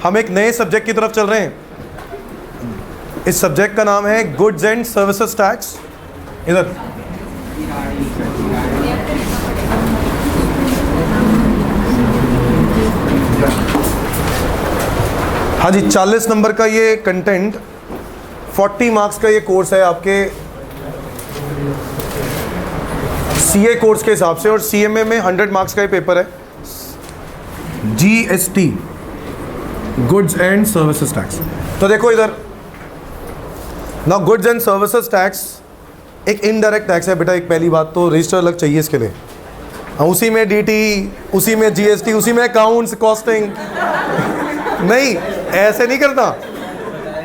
हम एक नए सब्जेक्ट की तरफ चल रहे हैं। इस सब्जेक्ट का नाम है गुड्स एंड सर्विसेज टैक्स। इधर हाँ जी, 40 नंबर का ये कंटेंट, 40 मार्क्स का ये कोर्स है आपके सीए कोर्स के हिसाब से, और सीएमए में 100 मार्क्स का ये पेपर है। GST, goods and services tax. तो देखो इधर ना, गुड्स एंड सर्विसेज टैक्स एक इनडायरेक्ट टैक्स है बेटा। एक पहली बात तो रजिस्टर अलग चाहिए इसके लिए, उसी में डीटी, उसी में जीएसटी, उसी में अकाउंट्स, कॉस्टिंग। नहीं, ऐसे नहीं करता,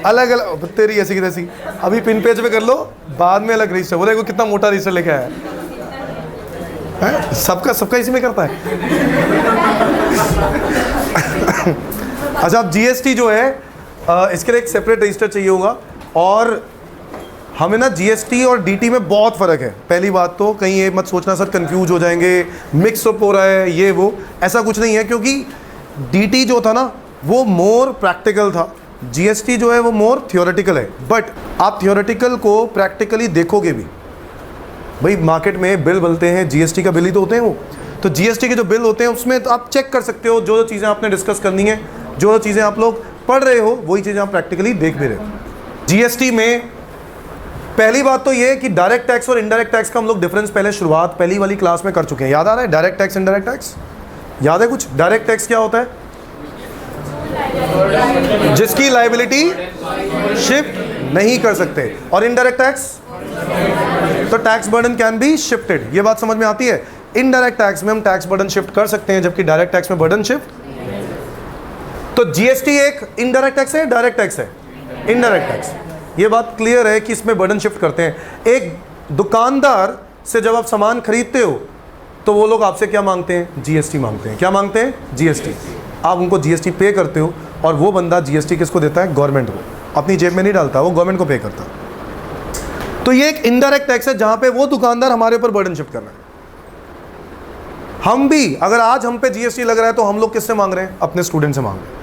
अलग अलग। तेरी ऐसी की तैसी, अभी पिन पेज पे कर लो, बाद में अलग रजिस्टर। वो देखो कितना मोटा रजिस्टर लेके आया है। सबका इसी में करता है। अच्छा, अब जीएसटी जो है इसके लिए एक सेपरेट रजिस्टर चाहिए होगा, और हमें ना जीएसटी और डीटी में बहुत फ़र्क है। पहली बात तो कहीं ये मत सोचना सर कंफ्यूज हो जाएंगे, मिक्स अप हो रहा है ये वो, ऐसा कुछ नहीं है। क्योंकि डीटी जो था ना वो मोर प्रैक्टिकल था, जीएसटी जो है वो मोर थियोरेटिकल है। बट आप थियोरेटिकल को प्रैक्टिकली देखोगे भी, भाई मार्केट में बिल बनते हैं, जीएसटी का बिल ही तो होते हैं वो। तो जीएसटी के जो बिल होते हैं उसमें तो आप चेक कर सकते हो, जो चीज़ें आपने डिस्कस करनी है, जो चीज़ें आप लोग पढ़ रहे हो, वही चीज़ें आप प्रैक्टिकली देख भी रहे हो। जीएसटी में पहली बात तो ये कि डायरेक्ट टैक्स और इनडायरेक्ट टैक्स का हम लोग डिफरेंस पहले शुरुआत पहली वाली क्लास में कर चुके हैं। याद आ रहा है? डायरेक्ट टैक्स, इनडायरेक्ट टैक्स याद है कुछ? डायरेक्ट टैक्स क्या होता है? जिसकी लायबिलिटी शिफ्ट नहीं कर सकते। और इनडायरेक्ट टैक्स तो tax burden can be shifted. ये बात समझ में आती है? इनडायरेक्ट टैक्स में हम टैक्स बर्डन शिफ्ट कर सकते हैं, जबकि डायरेक्ट टैक्स में बर्डन शिफ्ट। तो जीएसटी एक इनडायरेक्ट टैक्स है, डायरेक्ट टैक्स है? Indirect tax. ये बात क्लियर है कि इसमें बर्डन शिफ्ट करते हैं। एक दुकानदार से जब आप सामान खरीदते हो तो वो लोग आपसे क्या मांगते हैं? जीएसटी मांगते हैं। क्या मांगते हैं? जीएसटी। आप उनको जीएसटी पे करते हो, और वो बंदा जीएसटी किसको देता है? गवर्नमेंट को। अपनी जेब में नहीं डालता, वो गवर्नमेंट को पे करता। तो ये एक इनडायरेक्ट टैक्स है जहां पे वो दुकानदार हमारे ऊपर बर्डन शिफ्ट कर रहा है। हम भी, अगर आज हम पे जीएसटी लग रहा है तो हम लोग किससे मांग रहे हैं? अपने स्टूडेंट से मांग रहे हैं,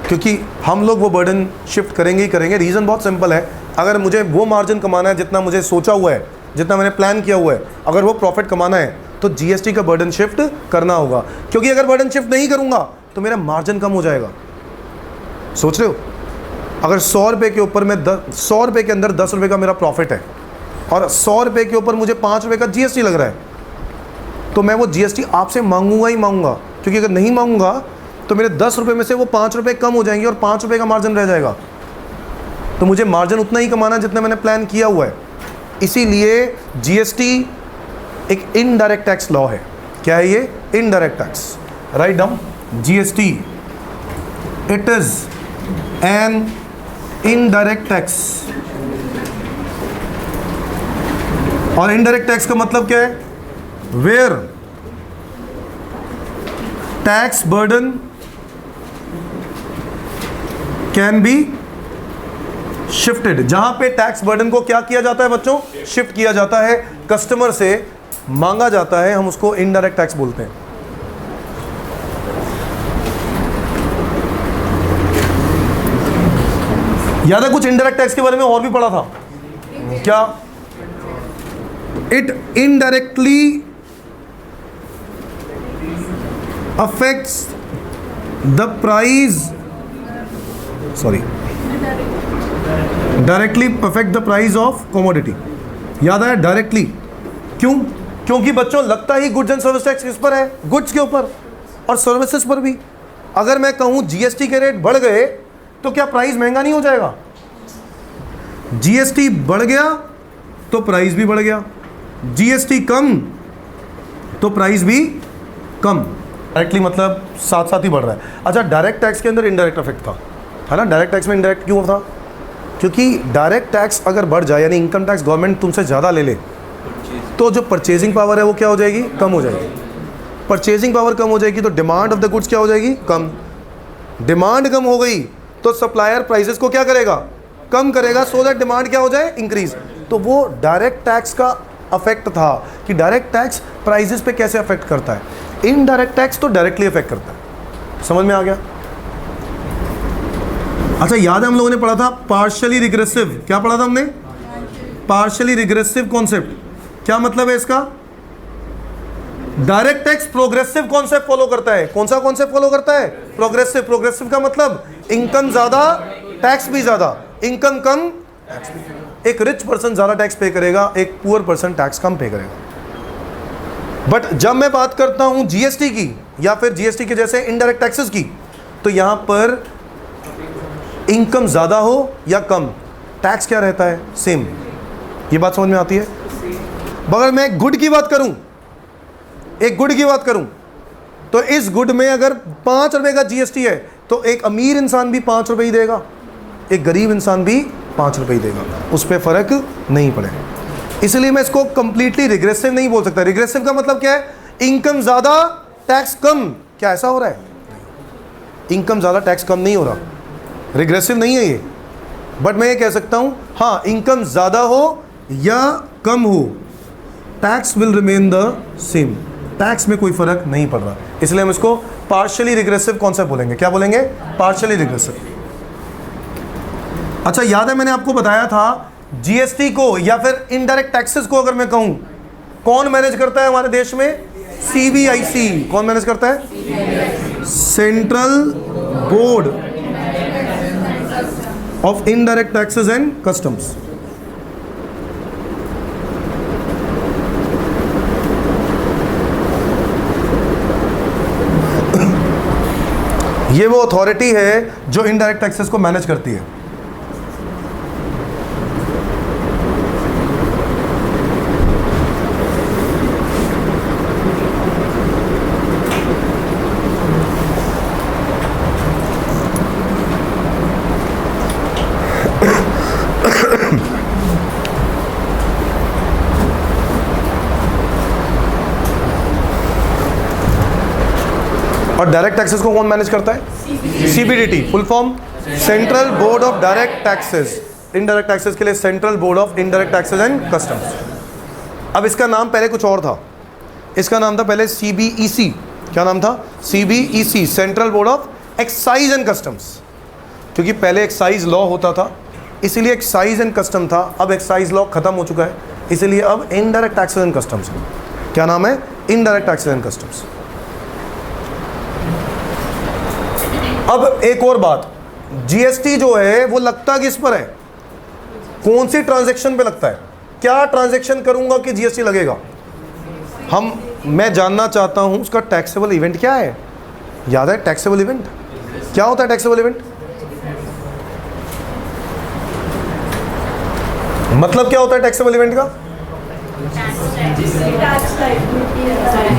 क्योंकि हम लोग वो बर्डन शिफ्ट करेंगे ही करेंगे। रीज़न बहुत सिंपल है, अगर मुझे वो मार्जिन कमाना है जितना मुझे सोचा हुआ है, जितना मैंने प्लान किया हुआ है, अगर वो प्रॉफिट कमाना है तो जीएसटी का बर्डन शिफ्ट करना होगा। क्योंकि अगर बर्डन शिफ्ट नहीं करूंगा तो मेरा मार्जिन कम हो जाएगा। सोच रहे हो? अगर 100 रुपये के ऊपर मैं 100 रुपये के अंदर 10 रुपये का मेरा प्रॉफिट है, और 100 रुपये के ऊपर मुझे 5 रुपये का जीएसटी लग रहा है, तो मैं वो जीएसटी आपसे मांगूंगा ही मांगूंगा। क्योंकि अगर नहीं मांगूंगा तो मेरे 10 रुपये में से वो 5 रुपये कम हो जाएंगे और 5 रुपये का मार्जिन रह जाएगा। तो मुझे मार्जिन उतना ही कमाना जितना मैंने प्लान किया हुआ है। इसीलिए जीएसटी एक इनडायरेक्ट टैक्स लॉ है। क्या है ये? Indirect tax. Write down, GST it is an indirect tax. और इनडायरेक्ट टैक्स का मतलब क्या है? Where tax burden can be shifted. जहां पे टैक्स बर्डन को क्या किया जाता है बच्चों? शिफ्ट किया जाता है, कस्टमर से मांगा जाता है, हम उसको इनडायरेक्ट टैक्स बोलते हैं। याद है कुछ इनडायरेक्ट टैक्स के बारे में और भी पढ़ा था क्या? It indirectly affects the price, directly affect the price of commodity। याद है? डायरेक्टली। क्यों? क्योंकि बच्चों लगता ही गुड्स एंड सर्विस टैक्स किस पर है? गुड्स के ऊपर और सर्विसेज पर भी। अगर मैं कहूं जीएसटी के रेट बढ़ गए तो क्या प्राइस महंगा नहीं हो जाएगा? जीएसटी बढ़ गया तो प्राइस भी बढ़ गया, जीएसटी कम तो प्राइस भी कम। डायरेक्टली मतलब साथ साथ ही बढ़ रहा है। अच्छा, डायरेक्ट टैक्स के अंदर इनडायरेक्ट इफेक्ट था, है ना? डायरेक्ट टैक्स में इनडायरेक्ट क्यों था? क्योंकि डायरेक्ट टैक्स अगर बढ़ जाए, यानी इनकम टैक्स गवर्नमेंट तुमसे ज़्यादा ले ले, तो जो परचेजिंग पावर है वो क्या हो जाएगी? कम हो जाएगी। परचेजिंग पावर कम हो जाएगी तो डिमांड ऑफ द गुड्स क्या हो जाएगी? कम। डिमांड कम हो गई तो सप्लायर प्राइसेस को क्या करेगा? कम करेगा, सो दैट डिमांड क्या हो जाए? इंक्रीज। तो वो डायरेक्ट टैक्स का अफेक्ट था कि डायरेक्ट टैक्स प्राइसेस पे कैसे अफेक्ट करता है। इनडायरेक्ट टैक्स तो डायरेक्टली अफेक्ट करता है। समझ में आ गया? अच्छा, याद है हम लोगों ने पढ़ा था पार्शियली रिग्रेसिव, क्या पढ़ा था हमने? Partially regressive concept. क्या मतलब है इसका? Direct tax progressive concept follow करता है। कौन सा कॉन्सेप्ट फॉलो करता है? प्रोग्रेसिव। प्रोग्रेसिव का मतलब इनकम ज्यादा टैक्स भी ज्यादा, इनकम कम टैक्स भी। एक रिच पर्सन ज्यादा टैक्स पे करेगा, एक पुअर पर्सन टैक्स कम पे करेगा। बट जब मैं बात करता हूं जीएसटी की या फिर जीएसटी के जैसे इनडायरेक्ट टैक्सेस की, तो यहां पर इनकम ज्यादा हो या कम, टैक्स क्या रहता है? सेम। ये बात समझ में आती है? मगर मैं एक गुड की बात करूं, एक गुड की बात करूं, तो इस गुड में अगर 5 रुपए का जीएसटी है तो एक अमीर इंसान भी 5 रुपए ही देगा, एक गरीब इंसान भी 5 रुपए ही देगा, उस पर फर्क नहीं पड़ेगा। इसलिए मैं इसको कंप्लीटली रिग्रेसिव नहीं बोल सकता। रिग्रेसिव का मतलब क्या है? इनकम ज्यादा टैक्स कम। क्या ऐसा हो रहा है? इनकम ज्यादा टैक्स कम नहीं हो रहा, रिग्रेसिव नहीं है ये। बट मैं ये कह सकता हूं, हाँ, इनकम ज्यादा हो या कम हो, tax will remain the same, tax में कोई फर्क नहीं पड़ रहा। इसलिए हम इसको पार्शियली रिग्रेसिव कॉन्सेप्ट बोलेंगे। क्या बोलेंगे? Partially regressive. अच्छा, याद है मैंने आपको बताया था जीएसटी को या फिर इनडायरेक्ट टैक्सेस को अगर मैं कहूं, कौन मैनेज करता है हमारे देश में? सीबीआईसी। कौन मैनेज करता है? Central board of indirect taxes and customs. ये वो अथॉरिटी है जो इनडायरेक्ट टैक्सेस को मैनेज करती है। और डायरेक्ट टैक्सेस को कौन मैनेज करता है? CBDT. Full form central board of direct taxes. Indirect taxes के लिए central board of indirect taxes and customs. अब इसका नाम पहले कुछ और था, इसका नाम था पहले सीबीईसी। क्या नाम था? CBEC, central board of excise and customs. क्योंकि पहले एक्साइज लॉ होता था, इसीलिए एक्साइज एंड कस्टम था। अब एक्साइज लॉ खत्म हो चुका है, इसीलिए अब इनडायरेक्ट टैक्सेस एंड कस्टम्स। क्या नाम है? Indirect taxes and customs. अब एक और बात, जीएसटी जो है वो लगता किस पर है? कौन सी ट्रांजैक्शन पे लगता है? क्या ट्रांजैक्शन करूंगा कि जीएसटी लगेगा? मैं जानना चाहता हूं उसका टैक्सेबल इवेंट क्या है। याद है टैक्सेबल इवेंट? क्या होता है टैक्सेबल इवेंट? मतलब क्या होता है टैक्सेबल इवेंट का?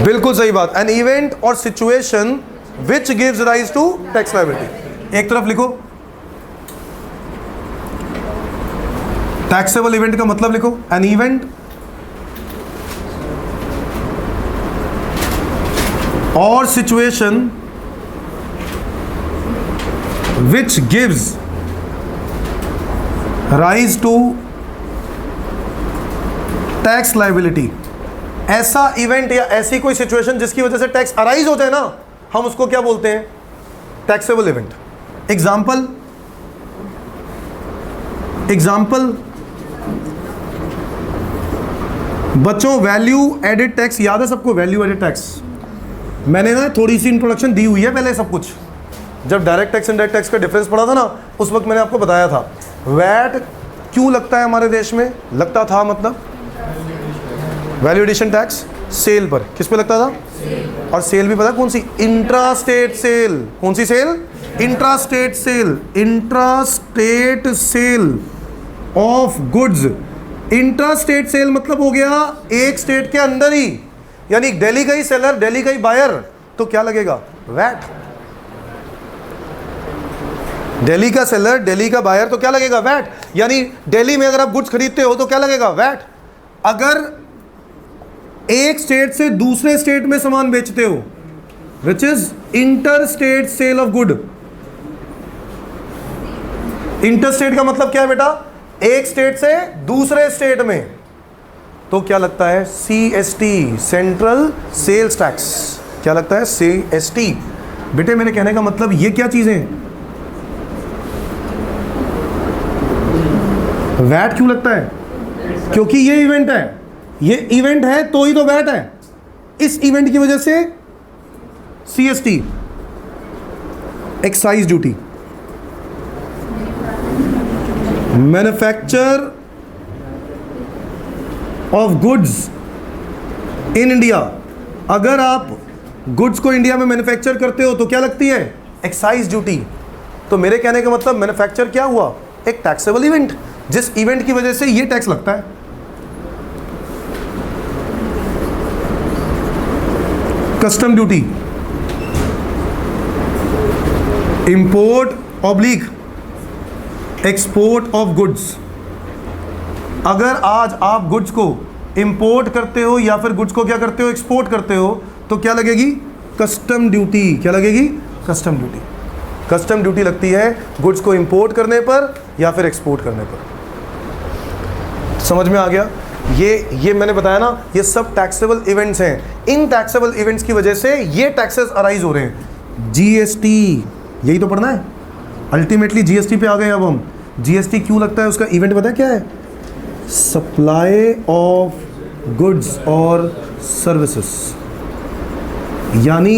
बिल्कुल सही बात। एन इवेंट और situation which gives rise to tax liability। एक तरफ लिखो टैक्सेबल इवेंट का मतलब लिखो, an event or situation which gives rise to tax liability। ऐसा इवेंट या ऐसी कोई सिचुएशन जिसकी वजह से टैक्स अराइज हो जाए ना, हम उसको क्या बोलते हैं? Taxable event. एग्जाम्पल बच्चों, वैल्यू एडेड टैक्स याद है सबको? वैल्यू एडेड टैक्स मैंने ना थोड़ी सी इंट्रोडक्शन दी हुई है पहले सब कुछ। जब डायरेक्ट टैक्स इनडायरेक्ट टैक्स का डिफरेंस पढ़ा था ना, उस वक्त मैंने आपको बताया था वैट क्यों लगता है हमारे देश में, लगता था मतलब वैल्यू एडिशन टैक्स सेल पर। किस पे लगता था? और सेल भी पता कौन सी? Intra state sale. कौन सी sale? Intra state sale. Intra state sale of goods. Intra state sale मतलब हो गया एक स्टेट के अंदर ही, यानी दिल्ली का ही सेलर, दिल्ली का ही बायर, तो क्या लगेगा? वैट। दिल्ली का सेलर, दिल्ली का बायर, तो क्या लगेगा? वैट। यानी दिल्ली में अगर आप गुड्स खरीदते हो तो क्या लगेगा? वैट। अगर एक स्टेट से दूसरे स्टेट में सामान बेचते हो, which is inter state sale of good. Inter state का मतलब क्या है बेटा? एक स्टेट से दूसरे स्टेट में, तो क्या लगता है? CST, central sales tax. क्या लगता है? सीएसटी। बेटे मेरे कहने का मतलब ये क्या चीजें? वैट क्यों लगता है? क्योंकि ये इवेंट है, ये इवेंट है तो ही तो वैट है। इस इवेंट की वजह से CST, excise duty. Manufacture of goods in India, अगर आप गुड्स को इंडिया में मैन्युफैक्चर करते हो तो क्या लगती है? Excise duty. तो मेरे कहने का मतलब मैन्युफैक्चर क्या हुआ? एक टैक्सेबल इवेंट, जिस इवेंट की वजह से ये टैक्स लगता है। Custom duty, import oblique export of goods. अगर आज आप गुड्स को इंपोर्ट करते हो या फिर गुड्स को क्या करते हो? एक्सपोर्ट करते हो, तो क्या लगेगी? Custom duty. क्या लगेगी? Custom duty. कस्टम ड्यूटी लगती है गुड्स को इंपोर्ट करने पर या फिर एक्सपोर्ट करने पर। समझ में आ गया? ये मैंने बताया ना, ये सब टैक्सेबल इवेंट्स हैं। इन टैक्सेबल इवेंट्स की वजह से ये टैक्सेस अराइज हो रहे हैं। GST, यही तो पढ़ना है। अल्टीमेटली GST पे आ गए अब हम। GST क्यों लगता है? उसका इवेंट पता है क्या है? सप्लाई ऑफ गुड्स और सर्विसेज, यानी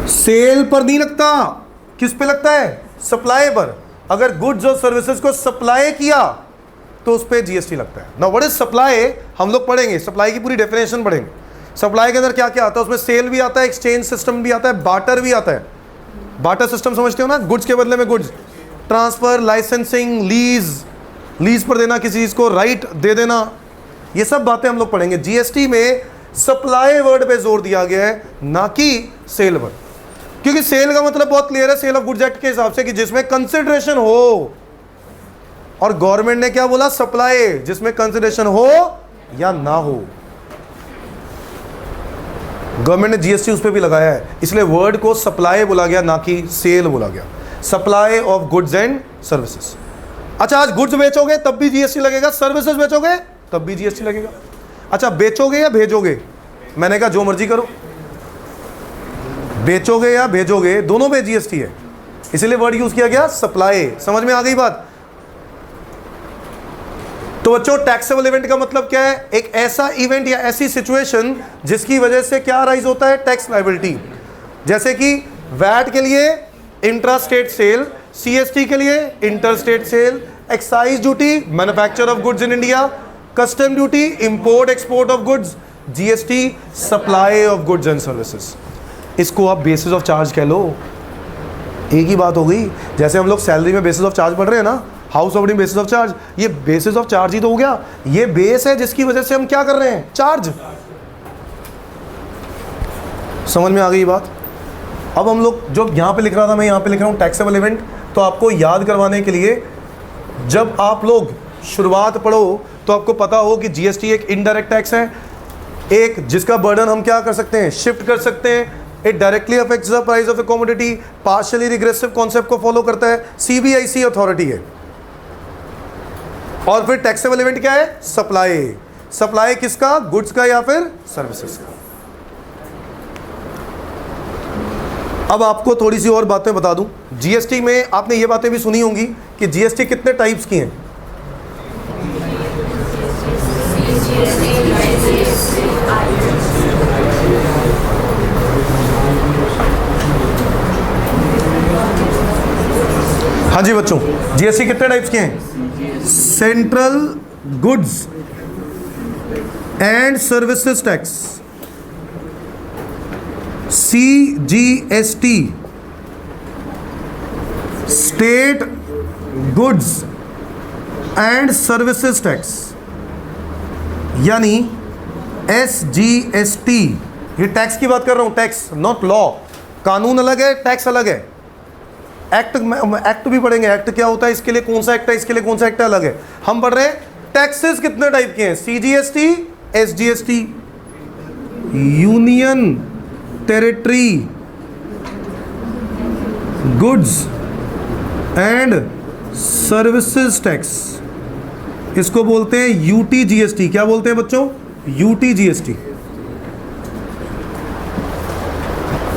सेल पर नहीं लगता। किस पे लगता है? सप्लाई पर। अगर गुड्स और सर्विसेज को सप्लाई किया तो उस पर GST लगता है। Now what is supply? हम लोग पढ़ेंगे, सप्लाई की पूरी डेफिनेशन पढ़ेंगे। सप्लाई के अंदर क्या क्या आता है? उसमें सेल भी आता है, एक्सचेंज सिस्टम भी आता है, बार्टर भी आता है। बार्टर सिस्टम समझते हो ना? गुड्स के बदले में गुड्स, ट्रांसफर, लाइसेंसिंग, लीज पर देना किसी चीज को, राइट दे देना, ये सब बातें हम लोग पढ़ेंगे। GST में सप्लाई वर्ड पे जोर दिया गया है, ना कि सेल वर्ड, क्योंकि सेल का मतलब बहुत क्लियर है सेल ऑफ गुड्स एक्ट के हिसाब से कि जिसमें कंसिडरेशन हो, और गवर्नमेंट ने क्या बोला? सप्लाई, जिसमें कंसिडरेशन हो या ना हो। गवर्नमेंट ने GST उस पर भी लगाया है, इसलिए वर्ड को सप्लाई बोला गया, ना कि सेल बोला गया। Supply of goods and services. अच्छा, आज गुड्स बेचोगे तब भी GST लगेगा, सर्विसेज बेचोगे तब भी GST लगेगा। अच्छा, बेचोगे या भेजोगे? मैंने कहा जो मर्जी करो, बेचोगे या भेजोगे दोनों पे GST है, इसलिए वर्ड यूज किया गया सप्लाई। समझ में आ गई बात? तो बच्चों, टैक्सेबल इवेंट का मतलब क्या है? एक ऐसा इवेंट या ऐसी सिचुएशन जिसकी वजह से क्या राइज होता है? Tax liability. जैसे कि वैट के लिए इंट्रा स्टेट सेल, CST के लिए inter state sale, excise duty manufacture of goods in India, custom duty import export of goods, GST supply of goods and services. इसको आप बेसिस ऑफ चार्ज कह लो, एक ही बात हो गई। जैसे हम लोग सैलरी में बेसिस ऑफ चार्ज पढ़ रहे हैं ना, house holding basis of charge, ये बेसिस ऑफ चार्ज ही तो हो गया। ये बेस है जिसकी वजह से हम क्या कर रहे हैं? चार्ज। समझ में आ गई बात? अब हम लोग, जो यहां पे लिख रहा था मैं, यहां पे लिख रहा हूं टैक्सेबल इवेंट। तो आपको याद करवाने के लिए, जब आप लोग शुरुआत पढ़ो तो आपको पता हो कि GST एक इनडायरेक्ट टैक्स है, एक जिसका बर्डन हम क्या कर सकते हैं? शिफ्ट कर सकते हैं। It directly affects the price of A commodity, partially regressive concept को फॉलो करता है, CBIC अथॉरिटी है। और फिर टैक्सेबल इवेंट क्या है? सप्लाई। सप्लाई किसका? गुड्स का या फिर सर्विसेज का। अब आपको थोड़ी सी और बातें बता दूं। GST में आपने ये बातें भी सुनी होंगी कि GST कितने टाइप्स की हैं। हाँ जी बच्चों, GST कितने टाइप्स के हैं? Central goods and services tax, CGST, state goods and services tax, यानी SGST। ये टैक्स की बात कर रहा हूं, टैक्स नॉट लॉ। कानून अलग है, टैक्स अलग है। एक्ट भी पढ़ेंगे, एक्ट क्या होता है, इसके लिए कौन सा एक्ट है, इसके लिए कौन सा एक्ट अलग है। हम पढ़ रहे हैं टैक्सेस कितने टाइप के हैं? CGST, SGST, union territory goods and services tax, इसको बोलते हैं UTGST। क्या बोलते हैं बच्चों? UTGST।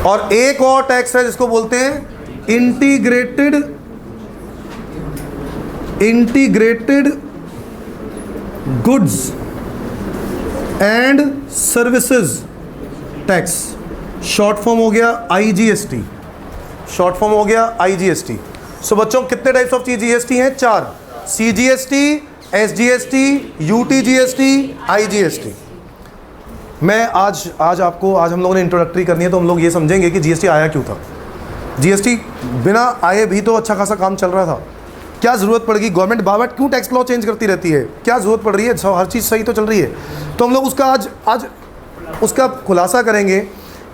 और एक और टैक्स है जिसको बोलते हैं integrated goods and services tax, short form हो गया IGST, शॉर्ट फॉर्म हो गया IGST। सो बच्चों कितने टाइप्स ऑफ GST हैं? 4, CGST, SGST, UTGST, IGST। मैं आज हम लोगों ने इंट्रोडक्टरी करनी है, तो हम लोग ये समझेंगे कि GST आया क्यों था। GST बिना आए भी तो अच्छा खासा काम चल रहा था, क्या ज़रूरत पड़ गई? गवर्नमेंट बार क्यों टैक्स लॉ चेंज करती रहती है? क्या ज़रूरत पड़ रही है? हर चीज़ सही तो चल रही है। तो हम लोग उसका आज उसका खुलासा करेंगे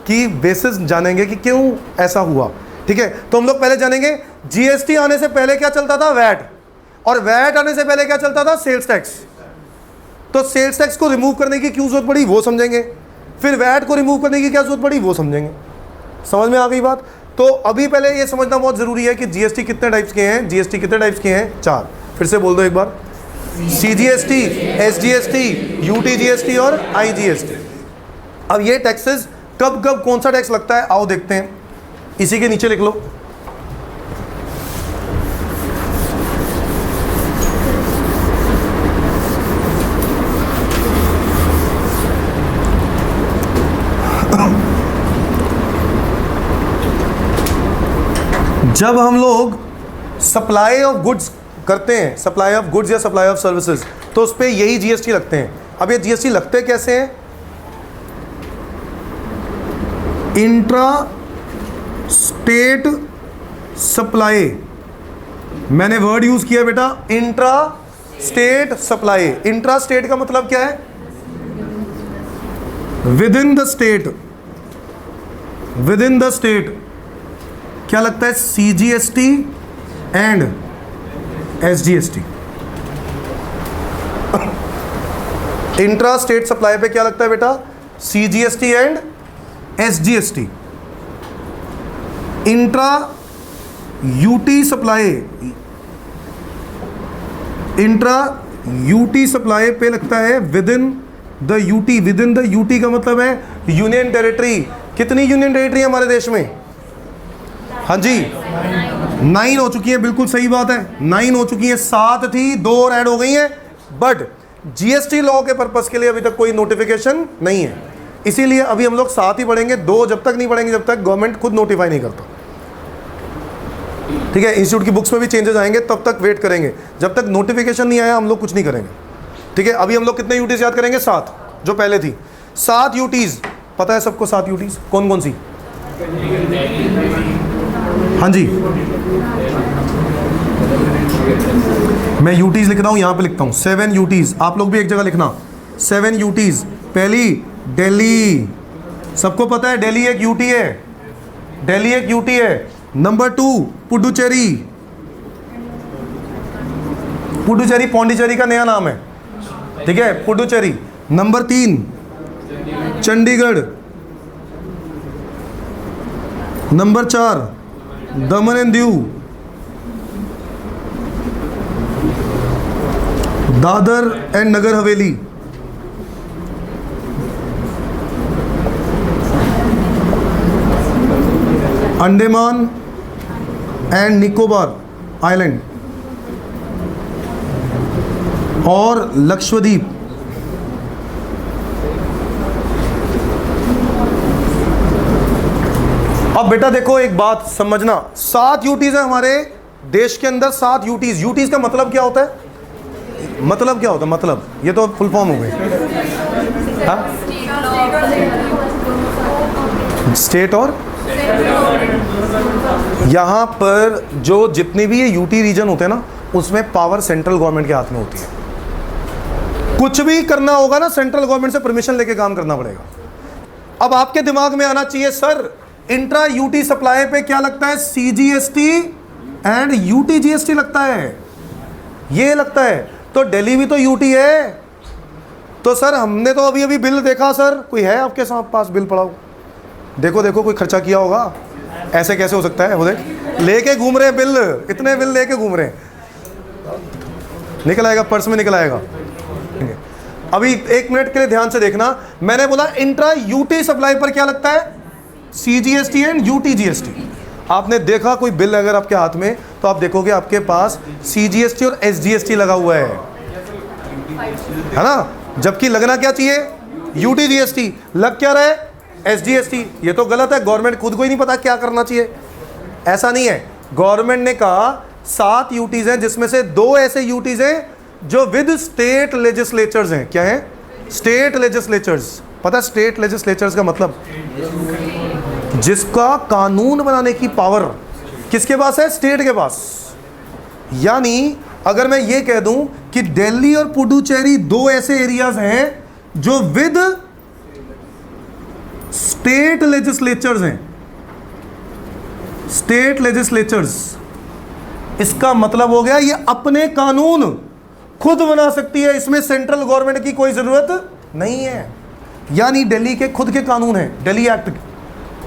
कि बेसिस जानेंगे कि क्यों ऐसा हुआ। ठीक है, तो हम लोग पहले जानेंगे GST आने से पहले क्या चलता था? वैट। और वैट आने से पहले क्या चलता था? Sales tax. तो सेल्स टैक्स को रिमूव करने की क्यों जरूरत पड़ी वो समझेंगे, फिर वैट को रिमूव करने की क्या जरूरत पड़ी वो समझेंगे। समझ में आ गई बात? तो अभी पहले ये समझना बहुत ज़रूरी है कि GST कितने टाइप्स के हैं। GST कितने टाइप्स के हैं? 4। फिर से बोल दो एक बार। CGST, SGST, UTGST और IGST। अब ये टैक्सेस कब कब कौन सा टैक्स लगता है आओ देखते हैं। इसी के नीचे लिख लो। जब हम लोग सप्लाई ऑफ गुड्स करते हैं, सप्लाई ऑफ गुड्स या सप्लाई ऑफ सर्विसेज, तो उस पर यही GST लगते हैं। अब ये GST लगते कैसे हैं? इंट्रा स्टेट सप्लाई, मैंने वर्ड यूज किया बेटा, intra state supply. Intra state का मतलब क्या है? With in the state. With in the state क्या लगता है? CGST and SGST। Intra state supply पे क्या लगता है बेटा? CGST and SGST। Intra UT supply, intra UT supply पे लगता है with in the UT। With in the UT का मतलब है यूनियन टेरिटरी। कितनी यूनियन टेरिटरी है हमारे देश में? हाँ जी 9 हो चुकी है, बिल्कुल सही बात है, 9 हो चुकी है। 7 थी, 2 और ऐड हो गई हैं, बट GST लॉ के पर्पस के लिए अभी तक कोई नोटिफिकेशन नहीं है, इसीलिए अभी हम लोग 7 ही पढ़ेंगे। 2 जब तक नहीं पढ़ेंगे जब तक गवर्नमेंट खुद नोटिफाई नहीं करता। ठीक है, इंस्टीट्यूट की बुक्स में भी चेंजेस आएंगे, तब तक वेट करेंगे। जब तक नोटिफिकेशन नहीं आया हम लोग कुछ नहीं करेंगे। ठीक है, अभी हम लोग कितने यूटीज याद करेंगे? 7, जो पहले थी। 7 यूटीज पता है सबको? 7 यूटीज कौन कौन सी? हाँ जी, मैं यूटीज लिख रहा हूँ, यहाँ पे लिखता हूँ 7 यूटीज। आप लोग भी एक जगह लिखना 7 यूटीज। पहली दिल्ली, सबको पता है दिल्ली एक यूटी है, दिल्ली एक यूटी है। नंबर 2 पुडुचेरी, पुडुचेरी पौंडीचेरी का नया नाम है। ठीक है, Puducherry. Number 3 Chandigarh. Number 4 Daman and Diu, Dadar and Nagar Haveli. Andaman and Nicobar island और लक्षद्वीप। अब बेटा देखो एक बात समझना, 7 यूटीज है हमारे देश के अंदर, 7 यूटीज। यूटीज का मतलब क्या होता है? मतलब क्या होता है? मतलब ये तो फुल फॉर्म हो गई। हाँ, स्टेट और यहाँ पर जो जितने भी ये यूटी रीजन होते हैं ना, उसमें पावर सेंट्रल गवर्नमेंट के हाथ में होती है। कुछ भी करना होगा ना, सेंट्रल गवर्नमेंट से परमिशन लेके काम करना पड़ेगा। अब आपके दिमाग में आना चाहिए सर इंट्रा यूटी सप्लाई पे क्या लगता है? CGST एंड UTGST लगता है, ये लगता है। तो दिल्ली भी तो यूटी है। तो सर हमने तो अभी अभी बिल देखा सर, कोई है आपके पास बिल पड़ा हो? देखो देखो कोई खर्चा किया होगा, ऐसे कैसे हो सकता है? वो देख लेके घूम रहे हैं बिल, इतने बिल लेके घूम रहे हैं, निकल आएगा पर्स में, निकल आएगा। अभी 1 मिनट के लिए ध्यान से देखना, मैंने बोला इंट्रा यूटी सप्लाई पर क्या लगता है? CGST and UTGST। आपने देखा कोई बिल अगर आपके हाथ में, तो आप देखोगे आपके पास CGST और SGST लगा हुआ है ना, जबकि लगना क्या चाहिए, UTGST। लग क्या रहा है, SGST। ये तो गलत है, गवर्नमेंट खुद को ही नहीं पता क्या करना चाहिए। ऐसा नहीं है, गवर्नमेंट ने कहा 7 यूटीज हैं, जिसमें से 2 ऐसे यूटीज हैं जो विद स्टेट लेजिस्लेचर्स हैं। क्या है, स्टेट लेजिस्लेचर्स। पता है स्टेट लेजिस्लेचर्स का मतलब, जिसका कानून बनाने की पावर किसके पास है, स्टेट के पास। यानी अगर मैं ये कह दूं कि दिल्ली और पुडुचेरी 2 ऐसे एरियाज हैं जो विद स्टेट लेजिस्लेचर्स हैं, स्टेट लेजिस्लेचर्स, इसका मतलब हो गया ये अपने कानून खुद बना सकती है, इसमें सेंट्रल गवर्नमेंट की कोई जरूरत नहीं है। यानी दिल्ली के खुद के कानून हैं, दिल्ली एक्ट।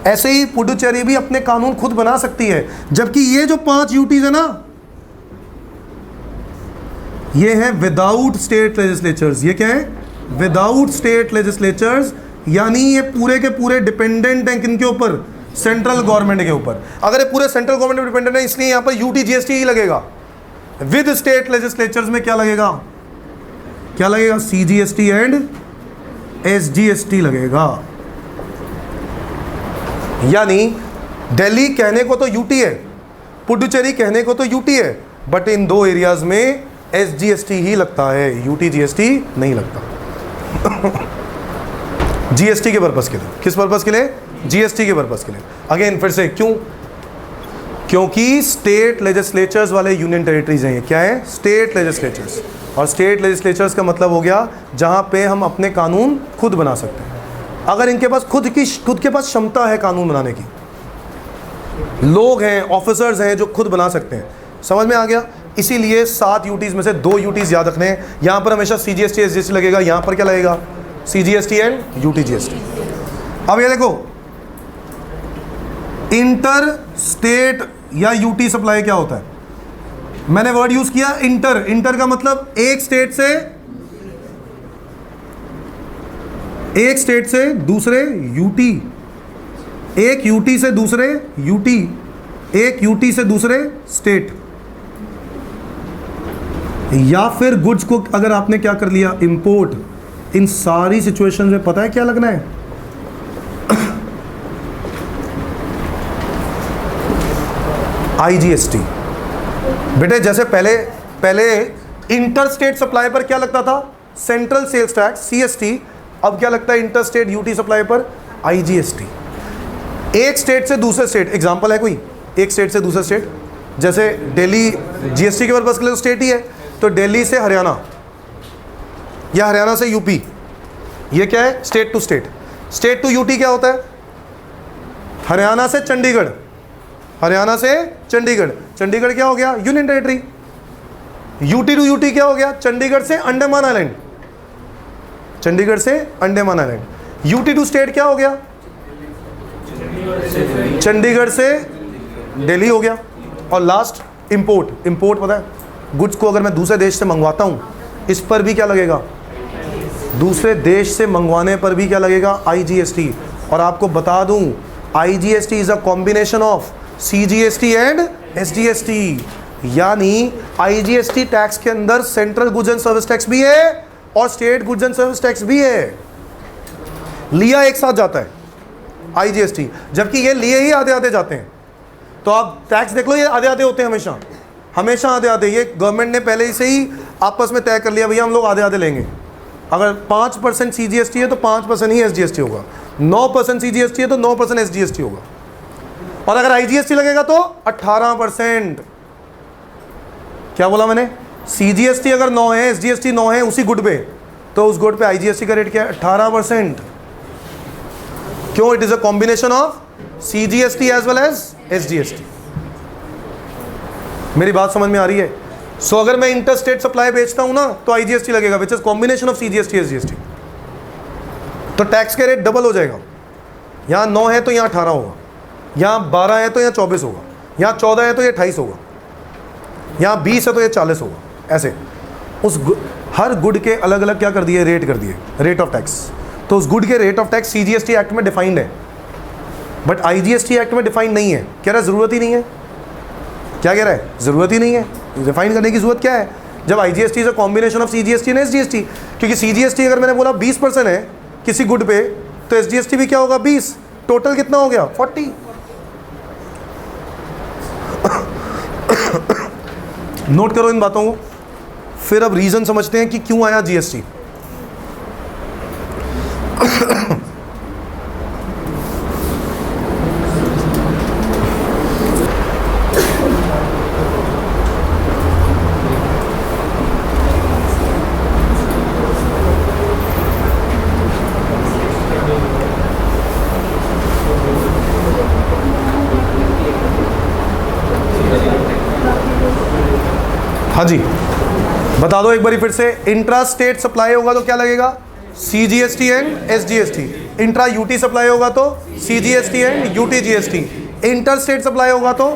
ऐसे ही पुडुचेरी भी अपने कानून खुद बना सकती है। जबकि ये जो 5 यूटीज है ना, ये है विदाउट स्टेट लेजिस्लेचर्स। ये क्या है, विदाउट स्टेट लेजिस्लेचर्स। यानी ये पूरे के पूरे डिपेंडेंट हैं किनके ऊपर, सेंट्रल गवर्नमेंट के ऊपर। अगर ये पूरे सेंट्रल गवर्नमेंट पे डिपेंडेंट है, इसलिए यहां पर UTGST ही लगेगा। विद स्टेट लेजिस्लेचर्स में क्या लगेगा, क्या लगेगा, CGST एंड SGST लगेगा। यानी दिल्ली कहने को तो UT है, पुडुचेरी कहने को तो UT है, बट इन 2 एरियाज में SGST ही लगता है, UTGST नहीं लगता। GST के पर्पस के लिए, किस पर्पस के लिए, GST के पर्पस के लिए। अगेन फिर से क्यों, क्योंकि स्टेट लेजिस्लेचर्स वाले यूनियन टेरिटरीज हैं। ये क्या है, स्टेट लेजिस्लेचर्स। और स्टेट लेजिस्लेचर्स का मतलब हो गया जहां पे हम अपने कानून खुद बना सकते हैं। अगर इनके पास खुद के पास क्षमता है कानून बनाने की, लोग हैं, ऑफिसर्स हैं जो खुद बना सकते हैं। समझ में आ गया। इसीलिए 7 यूटीज में से 2 यूटीज याद रखने हैं। यहां पर हमेशा CGST SGST लगेगा, यहां पर क्या लगेगा, CGST एंड UTGST। अब ये देखो, इंटर स्टेट या UT सप्लाई क्या होता है, मैंने वर्ड यूज किया इंटर। इंटर का मतलब एक स्टेट से दूसरे UT, एक UT से दूसरे UT, एक UT से दूसरे स्टेट। या फिर गुड्स को अगर आपने क्या कर लिया, इंपोर्ट। इन सारी सिचुएशन में पता है क्या लगना है, IGST। बेटे जैसे पहले इंटर स्टेट सप्लाई पर क्या लगता था, सेंट्रल सेल्स टैक्स CST। अब क्या लगता है इंटर स्टेट UT सप्लाई पर, IGST। एक स्टेट से दूसरे स्टेट, एग्जांपल है कोई, एक स्टेट से दूसरे स्टेट, जैसे दिल्ली GST के पर्पस के लिए तो स्टेट ही है, तो दिल्ली से हरियाणा या हरियाणा से UP, ये क्या है, state to state. State to UT क्या होता है, हरियाणा से चंडीगढ़, हरियाणा से चंडीगढ़। चंडीगढ़ क्या हो गया, union territory. UT to UT क्या हो गया, चंडीगढ़ से अंडमान आइलैंड, चंडीगढ़ से Andaman island. UT to state क्या हो गया, चंडीगढ़ से दिल्ली हो गया। और लास्ट इंपोर्ट। इंपोर्ट पता है, गुड्स को अगर मैं दूसरे देश से मंगवाता हूं, इस पर भी क्या लगेगा, दूसरे देश से मंगवाने पर भी क्या लगेगा, IGST। और आपको बता दूं, IGST is a combination of CGST and SGST। यानी IGST टैक्स के अंदर central goods and service tax भी है और state goods and service tax भी है, लिया एक साथ जाता है IGST। जबकि ये लिए ही आधे आधे जाते हैं। तो आप टैक्स देख लो, ये आधे आधे होते हैं, हमेशा हमेशा आधे आधे। ये गवर्नमेंट ने पहले से ही आपस में तय कर लिया, भैया हम लोग आधे आधे लेंगे। अगर 5% CGST है तो 5% ही SGST होगा, 9% CGST है तो 9% SGST होगा, और अगर IGST लगेगा तो 18%। क्या बोला मैंने, CGST अगर 9 है, SGST 9 है उसी गुड पे, तो उस गुड पे IGST का रेट क्या है, 18%। क्यों, it is a combination of CGST as well as SGST। मेरी बात समझ में आ रही है। सो अगर मैं इंटर स्टेट सप्लाई बेचता हूं ना, तो IGST लगेगा, which is combination of CGST SGST। तो टैक्स के रेट डबल हो जाएगा। यहां 9 है तो यहां 18 होगा, यहाँ 12 है तो यहाँ 24 होगा, यहाँ 14 है तो ये 28 होगा, यहाँ 20 है तो ये 40 होगा। ऐसे उस हर गुड के अलग अलग क्या कर दिए, रेट कर दिए, रेट ऑफ टैक्स। तो उस गुड के rate of tax CGST act में डिफाइंड है, बट IGST एक्ट में डिफाइंड नहीं है। कह रहा ज़रूरत ही नहीं है, क्या कह रहा है? ज़रूरत ही नहीं है, रिफाइन करने की ज़रूरत क्या है जब IGST is a combination of CGST and SGST। क्योंकि CGST अगर मैंने बोला 20% है किसी गुड पे, तो SGST भी क्या होगा? 20। टोटल कितना हो गया? 40। नोट करो इन बातों को। फिर अब रीज़न समझते हैं कि क्यों आया GST। हाँ जी, बता दो एक बारी फिर से। इंट्रा स्टेट सप्लाई होगा तो क्या लगेगा? CGST and SGST। Intra UT supply होगा तो CGST and UT-GST। Inter state supply होगा तो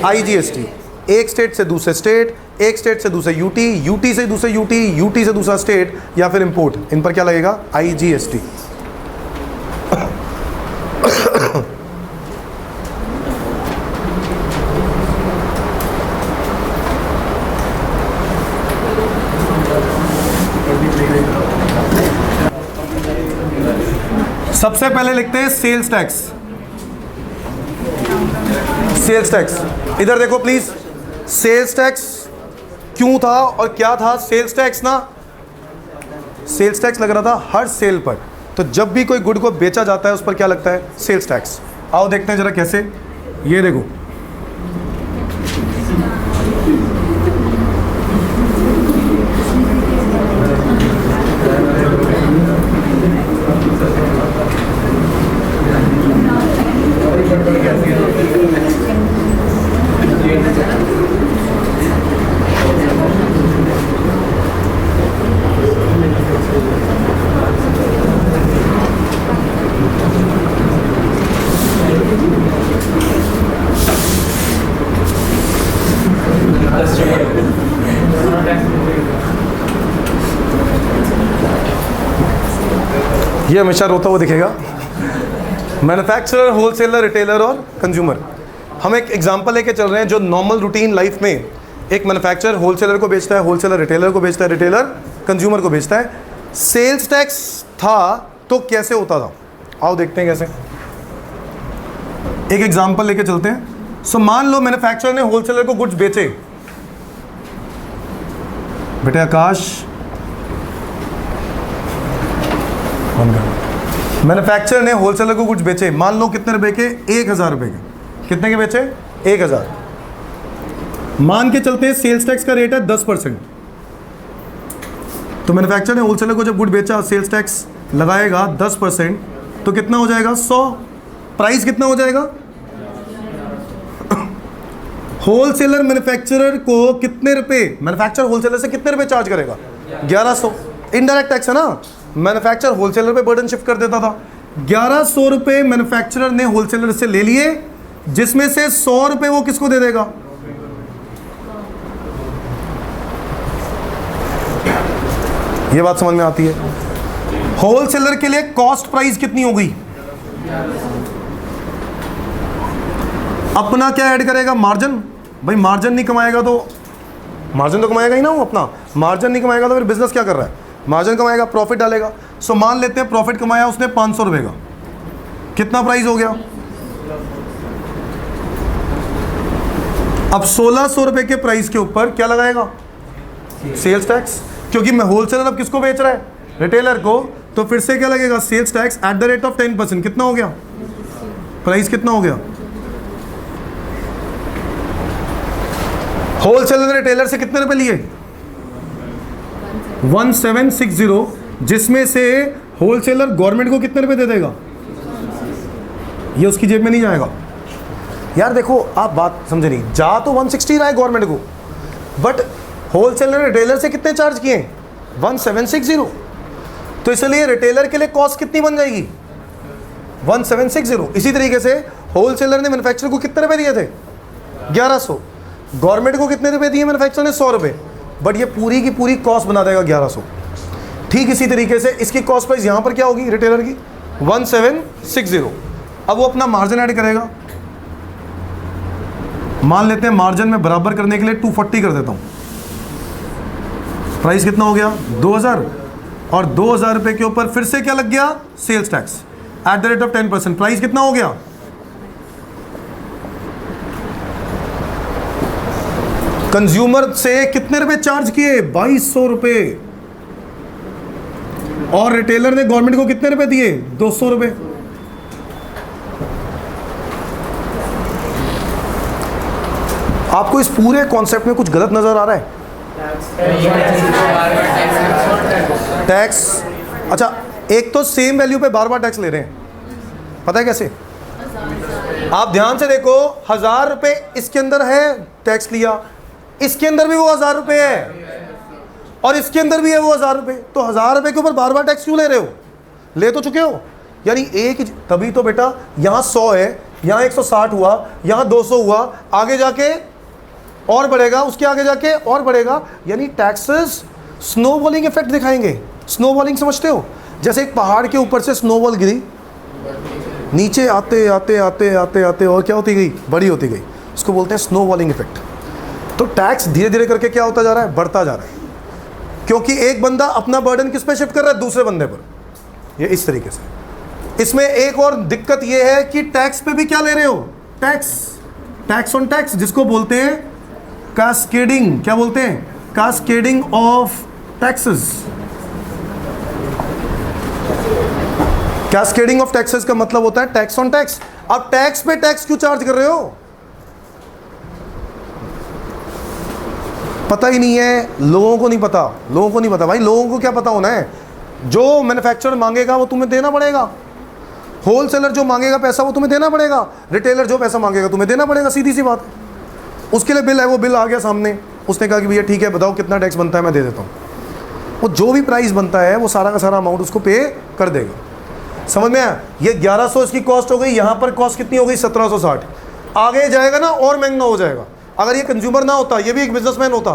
IGST। एक स्टेट से दूसरे स्टेट, एक स्टेट से दूसरे UT, UT से दूसरे UT, UT से दूसरा स्टेट, या फिर इंपोर्ट, इन पर क्या लगेगा? IGST। सबसे पहले लिखते हैं सेल्स टैक्स। सेल्स टैक्स इधर देखो प्लीज। सेल्स टैक्स क्यों था और क्या था? सेल्स टैक्स ना, सेल्स टैक्स लग रहा था हर सेल पर। तो जब भी कोई गुड को बेचा जाता है उस पर क्या लगता है? Sales tax. आओ देखते हैं जरा कैसे। ये देखो, ये हमेशा रोता हुआ दिखेगा। मैन्युफैक्चरर, होलसेलर, रिटेलर और कंज्यूमर। हम एक एग्जांपल लेके चल रहे हैं जो नॉर्मल रूटीन लाइफ में एक मैन्युफैक्चरर होलसेलर को बेचता है, होलसेलर रिटेलर को बेचता है, रिटेलर कंज्यूमर को बेचता है। सेल्स टैक्स था तो कैसे होता था? आओ देखते हैं कैसे। एक एग्जांपल लेके चलते हैं। सो मान लो मैन्युफैक्चरर ने होलसेलर को गुड्स बेचे। बेटे आकाश, मैन्युफैक्चरर ने होलसेलर को कुछ बेचे, मान लो कितने रुपए के? 1000 रुपए के। कितने के बेचे? 1000। मान के चलते हैं सेल्स टैक्स का रेट है 10%। तो मैन्युफैक्चरर ने होलसेलर को जब गुड बेचा, सेल्स टैक्स लगाएगा 10%, तो कितना हो जाएगा? 100। प्राइस कितना हो जाएगा? होलसेलर मैन्युफैक्चरर को कितने रुपए, मैन्युफैक्चरर होलसेलर से कितने रुपए चार्ज करेगा? 1100। इनडायरेक्ट टैक्स है ना, मैन्युफैक्चरर होलसेलर पे बर्डन शिफ्ट कर देता था। 1100 रुपए मैन्युफैक्चरर ने होलसेलर से ले लिए, जिसमें से 100 रुपए वो किसको दे देगा? ये बात समझ में आती है? होलसेलर के लिए कॉस्ट प्राइस कितनी हो गई? अपना क्या ऐड करेगा? मार्जिन। भाई मार्जिन नहीं कमाएगा तो, मार्जिन तो कमाएगा ही ना वो अपना। मार्जिन नहीं कमाएगा तो फिर बिजनेस क्या कर रहा है? मार्जिन कमाएगा, प्रॉफिट डालेगा। सो मान लेते हैं प्रॉफिट कमाया उसने 500 रुपए का। कितना प्राइस हो गया? अब 1600 रुपए के प्राइस के ऊपर क्या लगाएगा? Sales tax. क्योंकि मैं होलसेलर अब किसको बेच रहा है? रिटेलर को। तो फिर से क्या लगेगा? Sales tax at the rate of 10%। कितना हो गया? प्राइस कितना हो गया? होलसेलर ने रिटेलर से कितने रुपए लिए? 1760, जिसमें से होलसेलर गवर्नमेंट को कितने रुपए दे देगा? ये उसकी जेब में नहीं जाएगा। यार देखो, आप बात समझे नहीं। जा तो 160 रहा है गवर्नमेंट को, बट होलसेलर रिटेलर से कितने चार्ज किए? 1760। तो इसलिए रिटेलर के लिए कॉस्ट कितनी बन जाएगी? 1760। इसी तरीके से होलसेलर ने मैन्युफैक्चरर को कितने रुपए दिए थे? 1100। गवर्नमेंट को कितने रुपए दिए मैन्युफैक्चरर ने? 100 रुपए। बट ये पूरी की पूरी कॉस्ट बना देगा 1100। ठीक इसी तरीके से इसकी कॉस्ट प्राइस यहां पर क्या होगी रिटेलर की? 1760। अब वो अपना मार्जिन ऐड करेगा। मान लेते हैं मार्जिन में बराबर करने के लिए 240 कर देता हूँ। प्राइस कितना हो गया 2000, और 2000 रुपये के ऊपर फिर से क्या लग गया, sales tax at the rate of 10%। Price कितना हो गया, कंज्यूमर से कितने रुपए चार्ज किए, 2200 रुपए, और रिटेलर ने गवर्नमेंट को कितने रुपए दिए, 200 रुपए। आपको इस पूरे कॉन्सेप्ट में कुछ गलत नजर आ रहा है? टैक्स, अच्छा एक तो सेम वैल्यू पे बार बार टैक्स ले रहे हैं, पता है कैसे? आप ध्यान से देखो, 1000 रुपए इसके अंदर है, टैक्स लिया, इसके अंदर भी वो 1000 रुपए है, और इसके अंदर भी है वो 1000 रुपए, तो 1000 रुपए के ऊपर बार बार टैक्स क्यों ले रहे हो? ले तो चुके हो, यानी एक, तभी तो बेटा यहाँ 100 है, यहाँ 160 हुआ, यहाँ 200 हुआ, आगे जाके और बढ़ेगा, उसके आगे जाके और बढ़ेगा, यानी टैक्सेस स्नोबॉलिंग इफेक्ट दिखाएंगे। स्नोबॉलिंग समझते हो? जैसे एक पहाड़ के ऊपर से स्नोबॉल गिरी, नीचे आते आते आते आते आते और क्या होती गई, बड़ी होती गई, उसको बोलते हैं स्नोबॉलिंग इफेक्ट। तो टैक्स धीरे धीरे करके क्या होता जा रहा है, बढ़ता जा रहा है, क्योंकि एक बंदा अपना बर्डन किस पे शिफ्ट कर रहा है, दूसरे बंदे पर, ये इस तरीके से। इसमें एक और दिक्कत ये है कि टैक्स पे भी क्या ले रहे हो, टैक्स, टैक्स ऑन टैक्स, जिसको बोलते हैं कास्केडिंग। क्या बोलते हैं, cascading of taxes. Cascading of taxes का मतलब होता है टैक्स ऑन टैक्स। आप टैक्स पे टैक्स क्यों चार्ज कर रहे हो, पता ही नहीं है, लोगों को नहीं पता, लोगों को नहीं पता भाई, लोगों को क्या पता होना है, जो मैन्युफैक्चरर मांगेगा वो तुम्हें देना पड़ेगा, होलसेलर जो मांगेगा पैसा वो तुम्हें देना पड़ेगा, रिटेलर जो पैसा मांगेगा तुम्हें देना पड़ेगा, सीधी सी बात है। उसके लिए बिल है, वो बिल आ गया सामने, उसने कहा कि भैया ठीक है बताओ कितना टैक्स बनता है, मैं दे देता हूँ, वो जो भी प्राइस बनता है वो सारा का सारा अमाउंट उसको पे कर देगा। समझ में आया? ये 1100 इसकी कॉस्ट हो गई, यहाँ पर कॉस्ट कितनी हो गई, 1760, आगे जाएगा ना और महंगा हो जाएगा। अगर ये कंज्यूमर ना होता, ये भी एक बिजनेसमैन होता,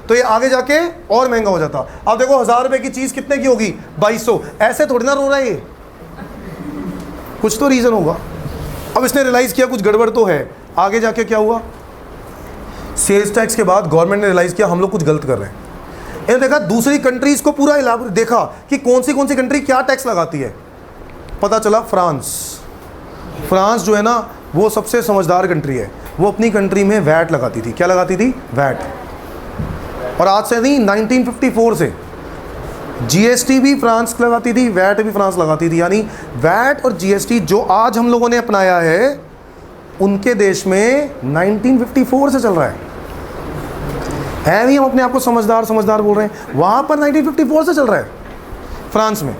तो ये आगे जाके और महंगा हो जाता। अब देखो 1000 रुपए की चीज कितने की होगी, 2200। ऐसे थोड़ी ना रो रहा है ये, कुछ तो रीजन होगा। अब इसने रियलाइज किया कुछ गड़बड़ तो है, आगे जाके क्या हुआ, सेल्स टैक्स के बाद गवर्नमेंट ने रियलाइज किया हम लोग कुछ गलत कर रहे हैं। इन्होंने देखा दूसरी कंट्रीज को पूरा इलाबोरेट देखा कि कौन सी कंट्री क्या टैक्स लगाती है। पता चला फ्रांस जो है ना वो सबसे समझदार कंट्री है, वो अपनी कंट्री में वैट लगाती थी। क्या लगाती थी, वैट। और आज से नहीं, 1954 से जीएसटी भी फ्रांस लगाती थी, वैट भी फ्रांस लगाती थी। यानी वैट और जीएसटी जो आज हम लोगों ने अपनाया है, उनके देश में 1954 से चल रहा है भी हम अपने आप को समझदार समझदार बोल रहे हैं, वहाँ पर 1954 से चल रहा है फ्रांस में।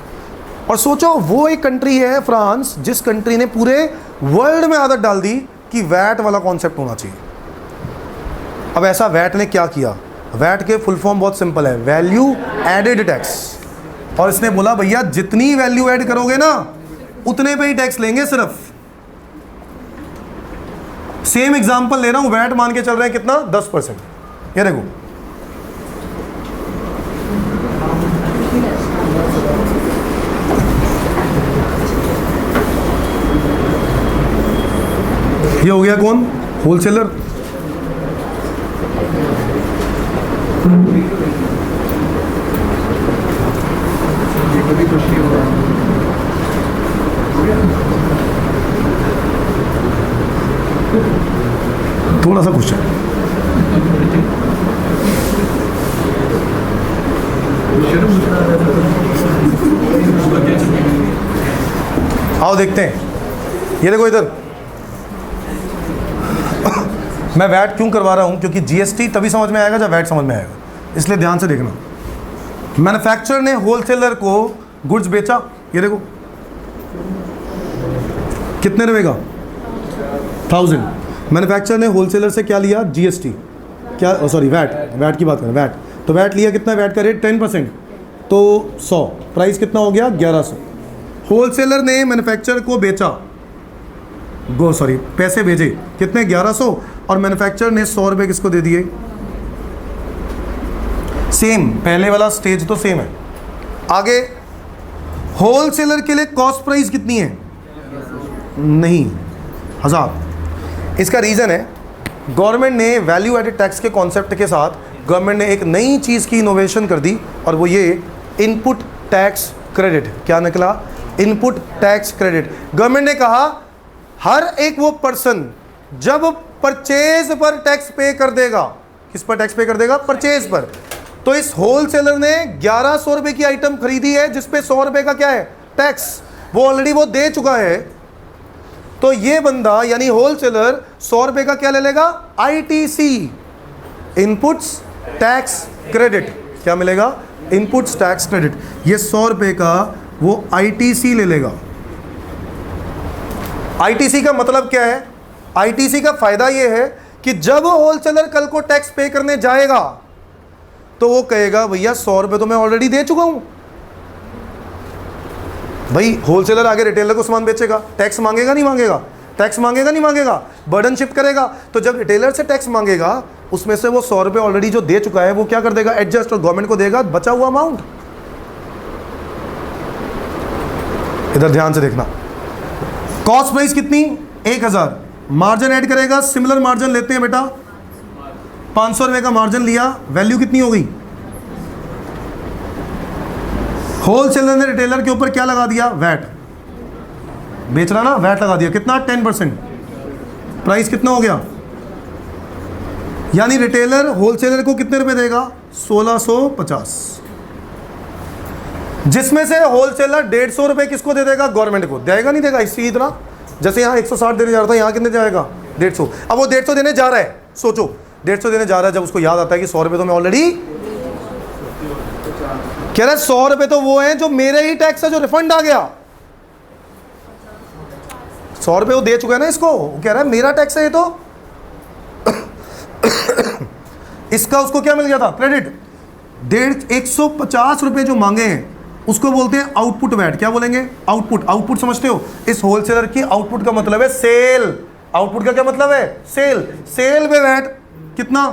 और सोचो वो एक कंट्री है फ्रांस, जिस कंट्री ने पूरे वर्ल्ड में आदत डाल दी कि वैट वाला कॉन्सेप्ट होना चाहिए। अब ऐसा वैट ने क्या किया, वैट के फुल फॉर्म बहुत सिंपल है, वैल्यू एडेड टैक्स। और इसने बोला भैया जितनी वैल्यू ऐड करोगे ना उतने पे ही टैक्स लेंगे सिर्फ। सेम एग्जांपल ले रहा हूं, वैट मान के चल रहे हैं कितना, 10%। ये देखो ये हो गया कौन, होलसेलर। थोड़ा सा कुछ आओ देखते हैं। ये देखो इधर मैं वैट क्यों करवा रहा हूं, क्योंकि जीएसटी तभी समझ में आएगा जब वैट समझ में आएगा, इसलिए ध्यान से देखना। मैन्युफैक्चरर ने होलसेलर को गुड्स बेचा, ये देखो कितने रुपए का, 1000। मैन्युफैक्चरर ने होलसेलर से क्या लिया, जीएसटी, क्या सॉरी वैट की बात करें, वैट। तो वैट लिया कितना, वैट का रेट 10%, तो 100, प्राइस कितना हो गया, 1100। होलसेलर ने मैन्युफैक्चरर को बेचा, पैसे भेजे कितने, 1100, और मैन्युफैक्चरर ने 100 रुपये किसको दे दिए। सेम, पहले वाला स्टेज तो सेम है। आगे होलसेलर के लिए कॉस्ट प्राइस कितनी है, नहीं 1000। इसका रीज़न है, गवर्नमेंट ने वैल्यू एडेड टैक्स के कॉन्सेप्ट के साथ गवर्नमेंट ने एक नई चीज़ की इनोवेशन कर दी, और वो ये इनपुट टैक्स क्रेडिट। क्या निकला? Input tax credit. गवर्नमेंट ने कहा हर एक वो पर्सन जब परचेज पर टैक्स पे कर देगा, किस पर टैक्स पे कर देगा? परचेज पर। तो इस होलसेलर ने 1100 रुपए की आइटम खरीदी है जिस पे 100 रुपए का क्या है? टैक्स। वो ऑलरेडी वो दे चुका है, तो ये बंदा यानी होलसेलर 100 रुपए का क्या ले लेगा? ITC, inputs tax credit. क्या मिलेगा? Inputs tax credit. ये 100 रुपए का वो आईटीसी ले लेगा। आईटीसी का मतलब क्या है? आईटीसी का फायदा ये है कि जब होलसेलर कल को टैक्स पे करने जाएगा तो वो कहेगा भैया 100 रुपए तो मैं ऑलरेडी दे चुका हूं। भाई होलसेलर आगे रिटेलर को सामान बेचेगा, टैक्स मांगेगा नहीं मांगेगा? टैक्स मांगेगा नहीं मांगेगा? बर्डन शिफ्ट करेगा। तो जब रिटेलर से टैक्स मांगेगा उसमें से वो 100 रुपए ऑलरेडी जो दे चुका है वो क्या कर देगा? एडजस्ट, और गवर्नमेंट को देगा बचा हुआ अमाउंट। इधर ध्यान से देखना। कॉस्ट प्राइस कितनी? 1000। मार्जिन ऐड करेगा, सिमिलर मार्जिन लेते हैं बेटा, 500 रुपए का मार्जिन लिया, वैल्यू कितनी हो गई? होलसेलर ने रिटेलर के ऊपर क्या लगा दिया? वैट। बेच रहा ना, वैट लगा दिया। कितना? 10%। प्राइस कितना हो गया? यानी रिटेलर होलसेलर को कितने रुपए देगा? 1650, जिसमें से होलसेलर 150 रुपए किसको दे देगा? गवर्नमेंट को। देगा नहीं देगा? इसी इतना, जैसे यहाँ 160 देने जा रहा था, यहाँ कितने जाएगा? 150। अब वो 150 देने जा रहा है, सोचो 150 देने जा रहा है, जब उसको याद आता है कि 100 रुपए तो मैं ऑलरेडी कह रहा है, 100 रुपए तो वो है जो मेरे ही टैक्स है जो रिफंड आ गया। 100 रुपए वो दे चुका है ना इसको, वो कह रहा है मेरा टैक्स है ये, तो इसका उसको क्या मिल गया था? क्रेडिट। 150 रुपए जो मांगे हैं उसको बोलते हैं आउटपुट वैट। क्या बोलेंगे? आउटपुट। आउटपुट समझते हो? इस होलसेलर की आउटपुट का मतलब है सेल। आउटपुट का क्या मतलब है? सेल। सेल पे वैट कितना?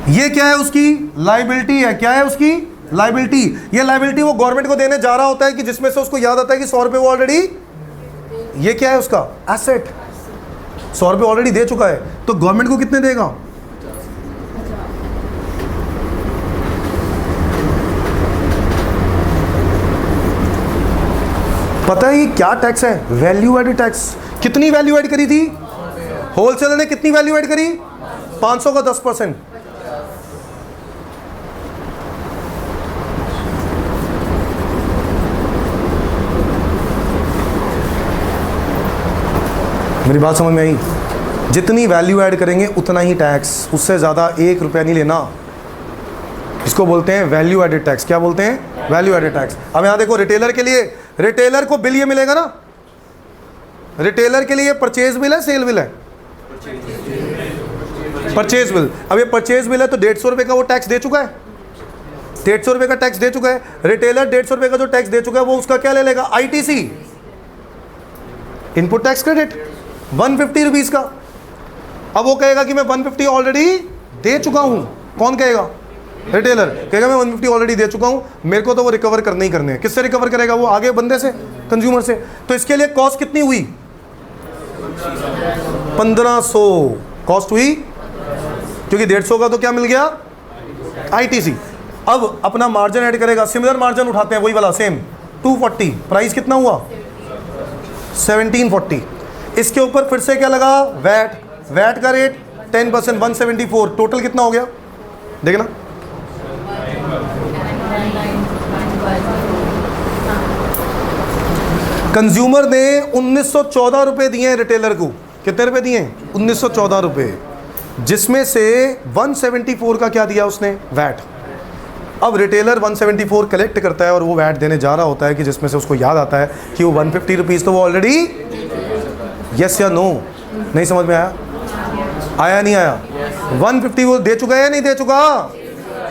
ये क्या है? उसकी लायबिलिटी है। क्या है उसकी? लायबिलिटी। ये लायबिलिटी वो गवर्नमेंट को देने जा रहा होता है कि जिसमें से उसको याद आता है कि 100 रुपए वो ऑलरेडी, ये क्या है उसका? एसेट। 100 रुपए ऑलरेडी दे चुका है, तो गवर्नमेंट को कितने देगा? पता है ये क्या टैक्स है? Value added tax. कितनी वैल्यू ऐड करी थी? होलसेलर ने कितनी वैल्यू ऐड करी? 500 का 10%। मेरी बात समझ में आई? जितनी वैल्यू ऐड करेंगे उतना ही टैक्स, उससे ज़्यादा 1 रुपया नहीं लेना। इसको बोलते हैं वैल्यू एडेड टैक्स। क्या बोलते हैं? Value added tax. अब यहाँ देखो, रिटेलर के लिए, रिटेलर को बिल ये मिलेगा ना, रिटेलर के लिए परचेज बिल है, सेल बिल है? Purchase bill. अब ये परचेज बिल है तो 150 रुपये का वो टैक्स दे चुका है, 150 रुपये का टैक्स दे चुका है। रिटेलर 150 रुपये का जो टैक्स दे चुका है वो उसका क्या ले लेगा? ITC, input tax credit, 150 rupees का। अब वो कहेगा कि मैं 150 ऑलरेडी दे चुका हूं। कौन कहेगा? रिटेलर कहेगा मैं 150 ऑलरेडी दे चुका हूं, मेरे को तो वो रिकवर करने ही करने हैं। किससे रिकवर करेगा? वो आगे बंदे से, कंज्यूमर से। तो इसके लिए कॉस्ट कितनी हुई? 1500 कॉस्ट हुई, क्योंकि 150 का तो क्या मिल गया? आईटीसी। अब अपना मार्जिन ऐड करेगा, सिमिलर मार्जिन उठाते हैं, वही वाला सेम 240। प्राइस कितना हुआ? 1740। इसके ऊपर फिर से क्या लगा? वैट। वैट का रेट 10%, 174। टोटल कितना हो गया? देखना, कंज्यूमर ने 1914 रुपए दिए हैं रिटेलर को। कितने रुपए दिए हैं? 1914 रुपए, जिसमें से 174 का क्या दिया उसने? वैट। अब रिटेलर 174 कलेक्ट करता है और वो वैट देने जा रहा होता है कि जिसमें से उसको याद आता है कि वो 150 रुपीज़ तो वो ऑलरेडी, यस या नो? नहीं समझ में आया? आया नहीं आया? 150 वो दे चुका है या नहीं दे चुका?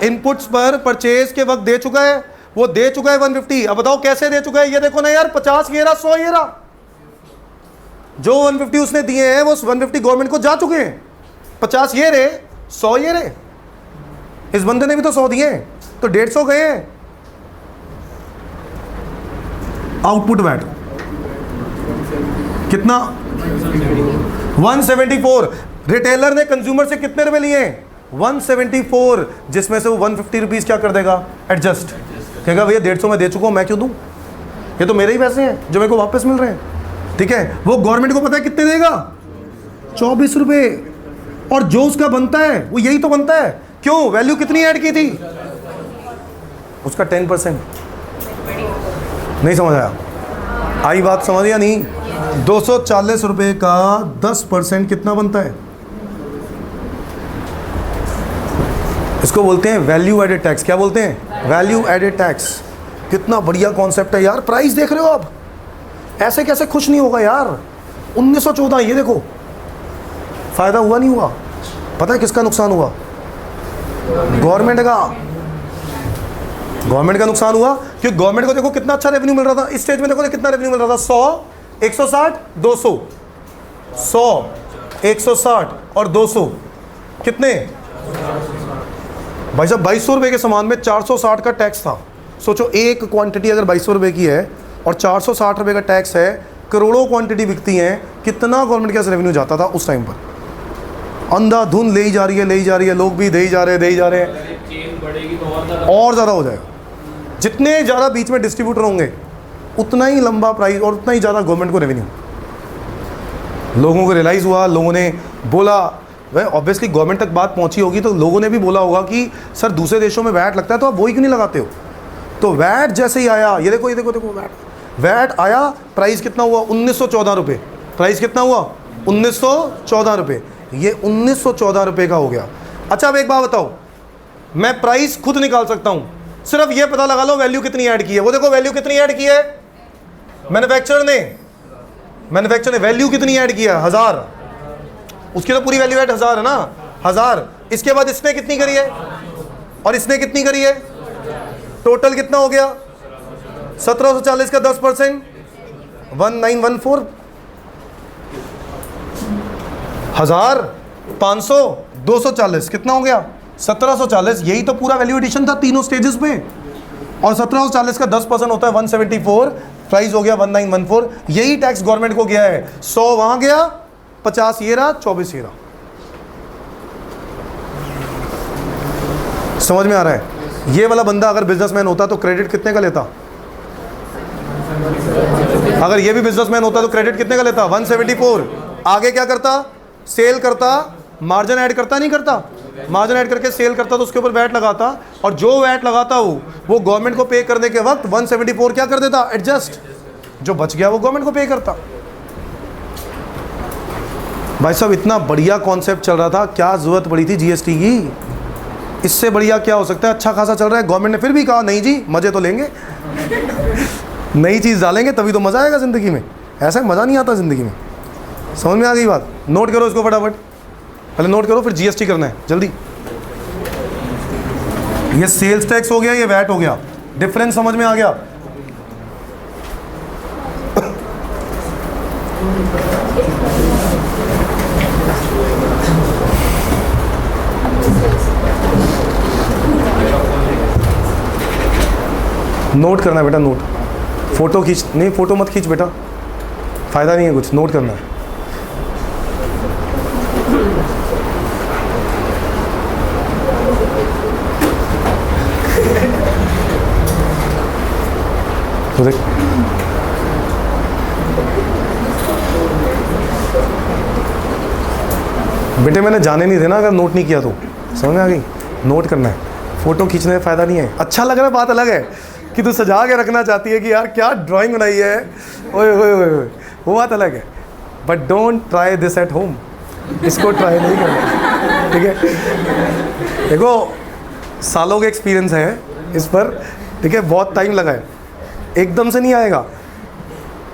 इनपुट्स पर परचेज के वक्त दे चुका है, वो दे चुका है 150। अब बताओ कैसे दे चुका है? ये देखो ना यार, 50 ये रहा, 100 ये रहा। जो 150 उसने दिए हैं वो 150 गवर्नमेंट को जा चुके हैं। 50 ये रहे, 100 ये रहे। इस बंदे ने भी तो 100 दिए हैं, तो 150 गए हैं। आउटपुट वैट कितना? 174। रिटेलर ने कंज्यूमर से कितने रुपए लिए? 174, जिसमें से वो 150 रुपीज क्या कर देगा? एडजस्ट। कहेगा भैया 150 में दे चुका हूं, मैं क्यों दूं, ये तो मेरे ही पैसे हैं जो मेरे को वापस मिल रहे हैं। ठीक है, वो गवर्नमेंट को पता है कितने देगा? 24 रुपए। और जो उसका बनता है वो यही तो बनता है। क्यों? वैल्यू कितनी ऐड की थी? उसका 10%। नहीं समझ आया? आई बात समझ या नहीं? 240 रुपए का 10% कितना बनता है? इसको बोलते हैं वैल्यू एडेड टैक्स। क्या बोलते हैं? Value added tax. कितना बढ़िया कॉन्सेप्ट है यार। प्राइस देख रहे हो आप? ऐसे कैसे खुश नहीं होगा यार? 1914, ये देखो, फायदा हुआ नहीं हुआ? पता है किसका नुकसान हुआ? गवर्नमेंट का। गवर्नमेंट का नुकसान हुआ क्योंकि गवर्नमेंट को देखो कितना अच्छा रेवेन्यू मिल रहा था। इस स्टेज में देखो कितना रेवेन्यू मिल रहा था? 100, 160, 200। 100, 160 और 200 कितने? भाई साहब 2200 रुपए के सामान में 460 का टैक्स था। सोचो, एक क्वांटिटी अगर 2200 रुपए की है और 460 रुपए का टैक्स है, करोड़ों क्वांटिटी बिकती हैं, कितना गवर्नमेंट के पास रेवेन्यू जाता था उस टाइम पर? अंधाधुंध ले ही जा रही है, ले ही जा रही है, लोग भी दे ही जा रहे हैं, दे ही जा रहे हैं। चेन बढ़ेगी तो और ज़्यादा हो जाएगा। जितने ज़्यादा बीच में डिस्ट्रीब्यूटर होंगे उतना ही लंबा प्राइस और उतना ही ज़्यादा गवर्नमेंट को रेवेन्यू। लोगों को रियलाइज़ हुआ, लोगों ने बोला, वह ऑब्वियसली गवर्नमेंट तक बात पहुंची होगी तो लोगों ने भी बोला होगा कि सर दूसरे देशों में वैट लगता है तो आप वही क्यों नहीं लगाते हो? तो वैट जैसे ही आया, ये देखो, ये देखो, देखो वैट आया, प्राइस कितना हुआ? 1914 रुपये। प्राइस कितना हुआ? 1914 रुपये। ये 1914 रुपये का हो गया। अच्छा, अब एक बात बताओ, मैं प्राइस खुद निकाल सकता हूँ, सिर्फ ये पता लगा लो वैल्यू कितनी ऐड की है। वो देखो वैल्यू कितनी ऐड की है मैन्युफैक्चरर ने वैल्यू कितनी ऐड किया? 1000। उसकी तो पूरी वैल्यू ऐड 1000 है ना, 1000। इसके बाद इसने कितनी करी है और इसने कितनी करी है? टोटल कितना हो गया? 1740 का 10%, 1914। 1000, 500, 240 कितना हो गया? 1740। यही तो पूरा वैल्यू एडिशन था तीनों स्टेजेस पे। और 1740 का 10% होता है 174, प्राइस हो गया 1914। यही टैक्स गवर्नमेंट को गया है। 100 वहां गया, 50 ये रहा, 24 ये रहा। समझ में आ रहा है? ये वाला बंदा अगर बिजनेसमैन होता तो क्रेडिट कितने का लेता? अगर ये भी बिजनेसमैन होता तो क्रेडिट कितने का लेता? 174। आगे क्या करता? सेल करता, मार्जिन ऐड करता, नहीं करता? मार्जिन ऐड करके सेल करता तो उसके ऊपर वैट लगाता, और जो वैट लगाता वो गवर्नमेंट को पे करने के वक्त 174 क्या कर देता? एडजस्ट। जो बच गया वो गवर्नमेंट को पे करता। भाई साहब इतना बढ़िया कॉन्सेप्ट चल रहा था, क्या जरूरत पड़ी थी जीएसटी की? इससे बढ़िया क्या हो सकता है? अच्छा खासा चल रहा है, गवर्नमेंट ने फिर भी कहा नहीं जी मजे तो लेंगे नई चीज़ डालेंगे तभी तो मज़ा आएगा ज़िंदगी में, ऐसा मज़ा नहीं आता ज़िंदगी में। समझ में आ गई बात? नोट करो इसको फटाफट, पहले नोट करो फिर जीएसटी करना है जल्दी। ये सेल्स टैक्स हो गया, ये वैट हो गया, डिफरेंस समझ में आ गया? नोट करना है बेटा, नोट। फोटो खींच नहीं, फोटो मत खींच बेटा, फायदा नहीं है कुछ, नोट करना है। तो देख बेटे मैंने जाने नहीं देना अगर नोट नहीं किया तो। समझ में आ गई? नोट करना है, फोटो खींचने में फ़ायदा नहीं है। अच्छा लग रहा है, बात अलग है कि तू सजा के रखना चाहती है कि यार क्या ड्राइंग बनाई है, ओए ओए ओए, वो बात अलग है। But don't try this at home, इसको ट्राई नहीं करना, ठीक है? देखो सालों का एक्सपीरियंस है इस पर, ठीक है? बहुत टाइम लगा है, एकदम से नहीं आएगा।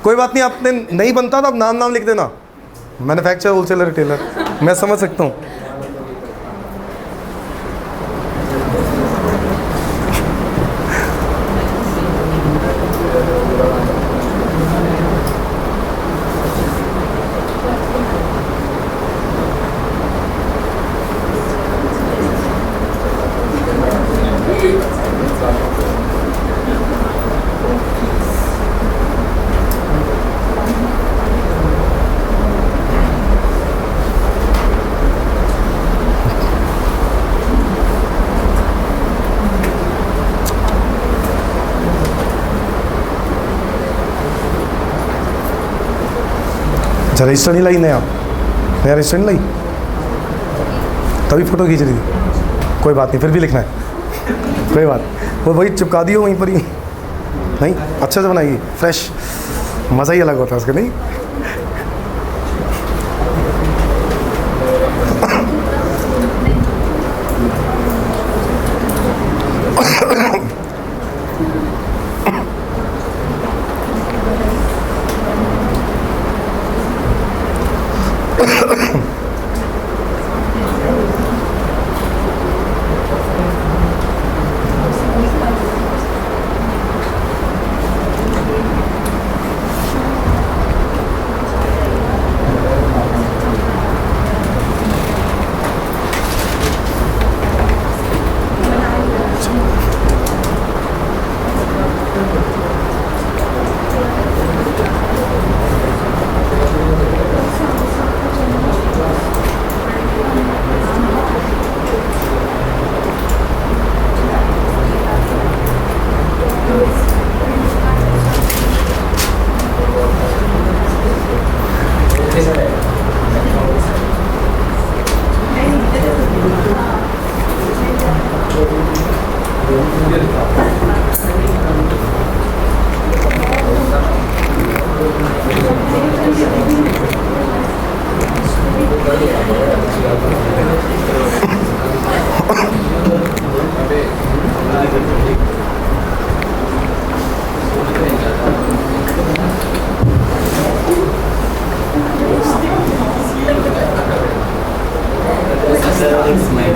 कोई बात नहीं, आपने नहीं बनता तो आप नाम लिख देना, मैन्युफैक्चरर, होलसेलर, रिटेलर, मैं समझ सकता हूँ। अच्छा रजिस्टर नहीं लाई नया, नया रजिस्टर नहीं लाई, तभी फ़ोटो खींच रही थी। कोई बात नहीं, फिर भी लिखना है, कोई बात, वो वही चिपका दियो वहीं पर ही। नहीं अच्छे से बनाइए, फ्रेश, मज़ा ही अलग होता है उसका, नहीं?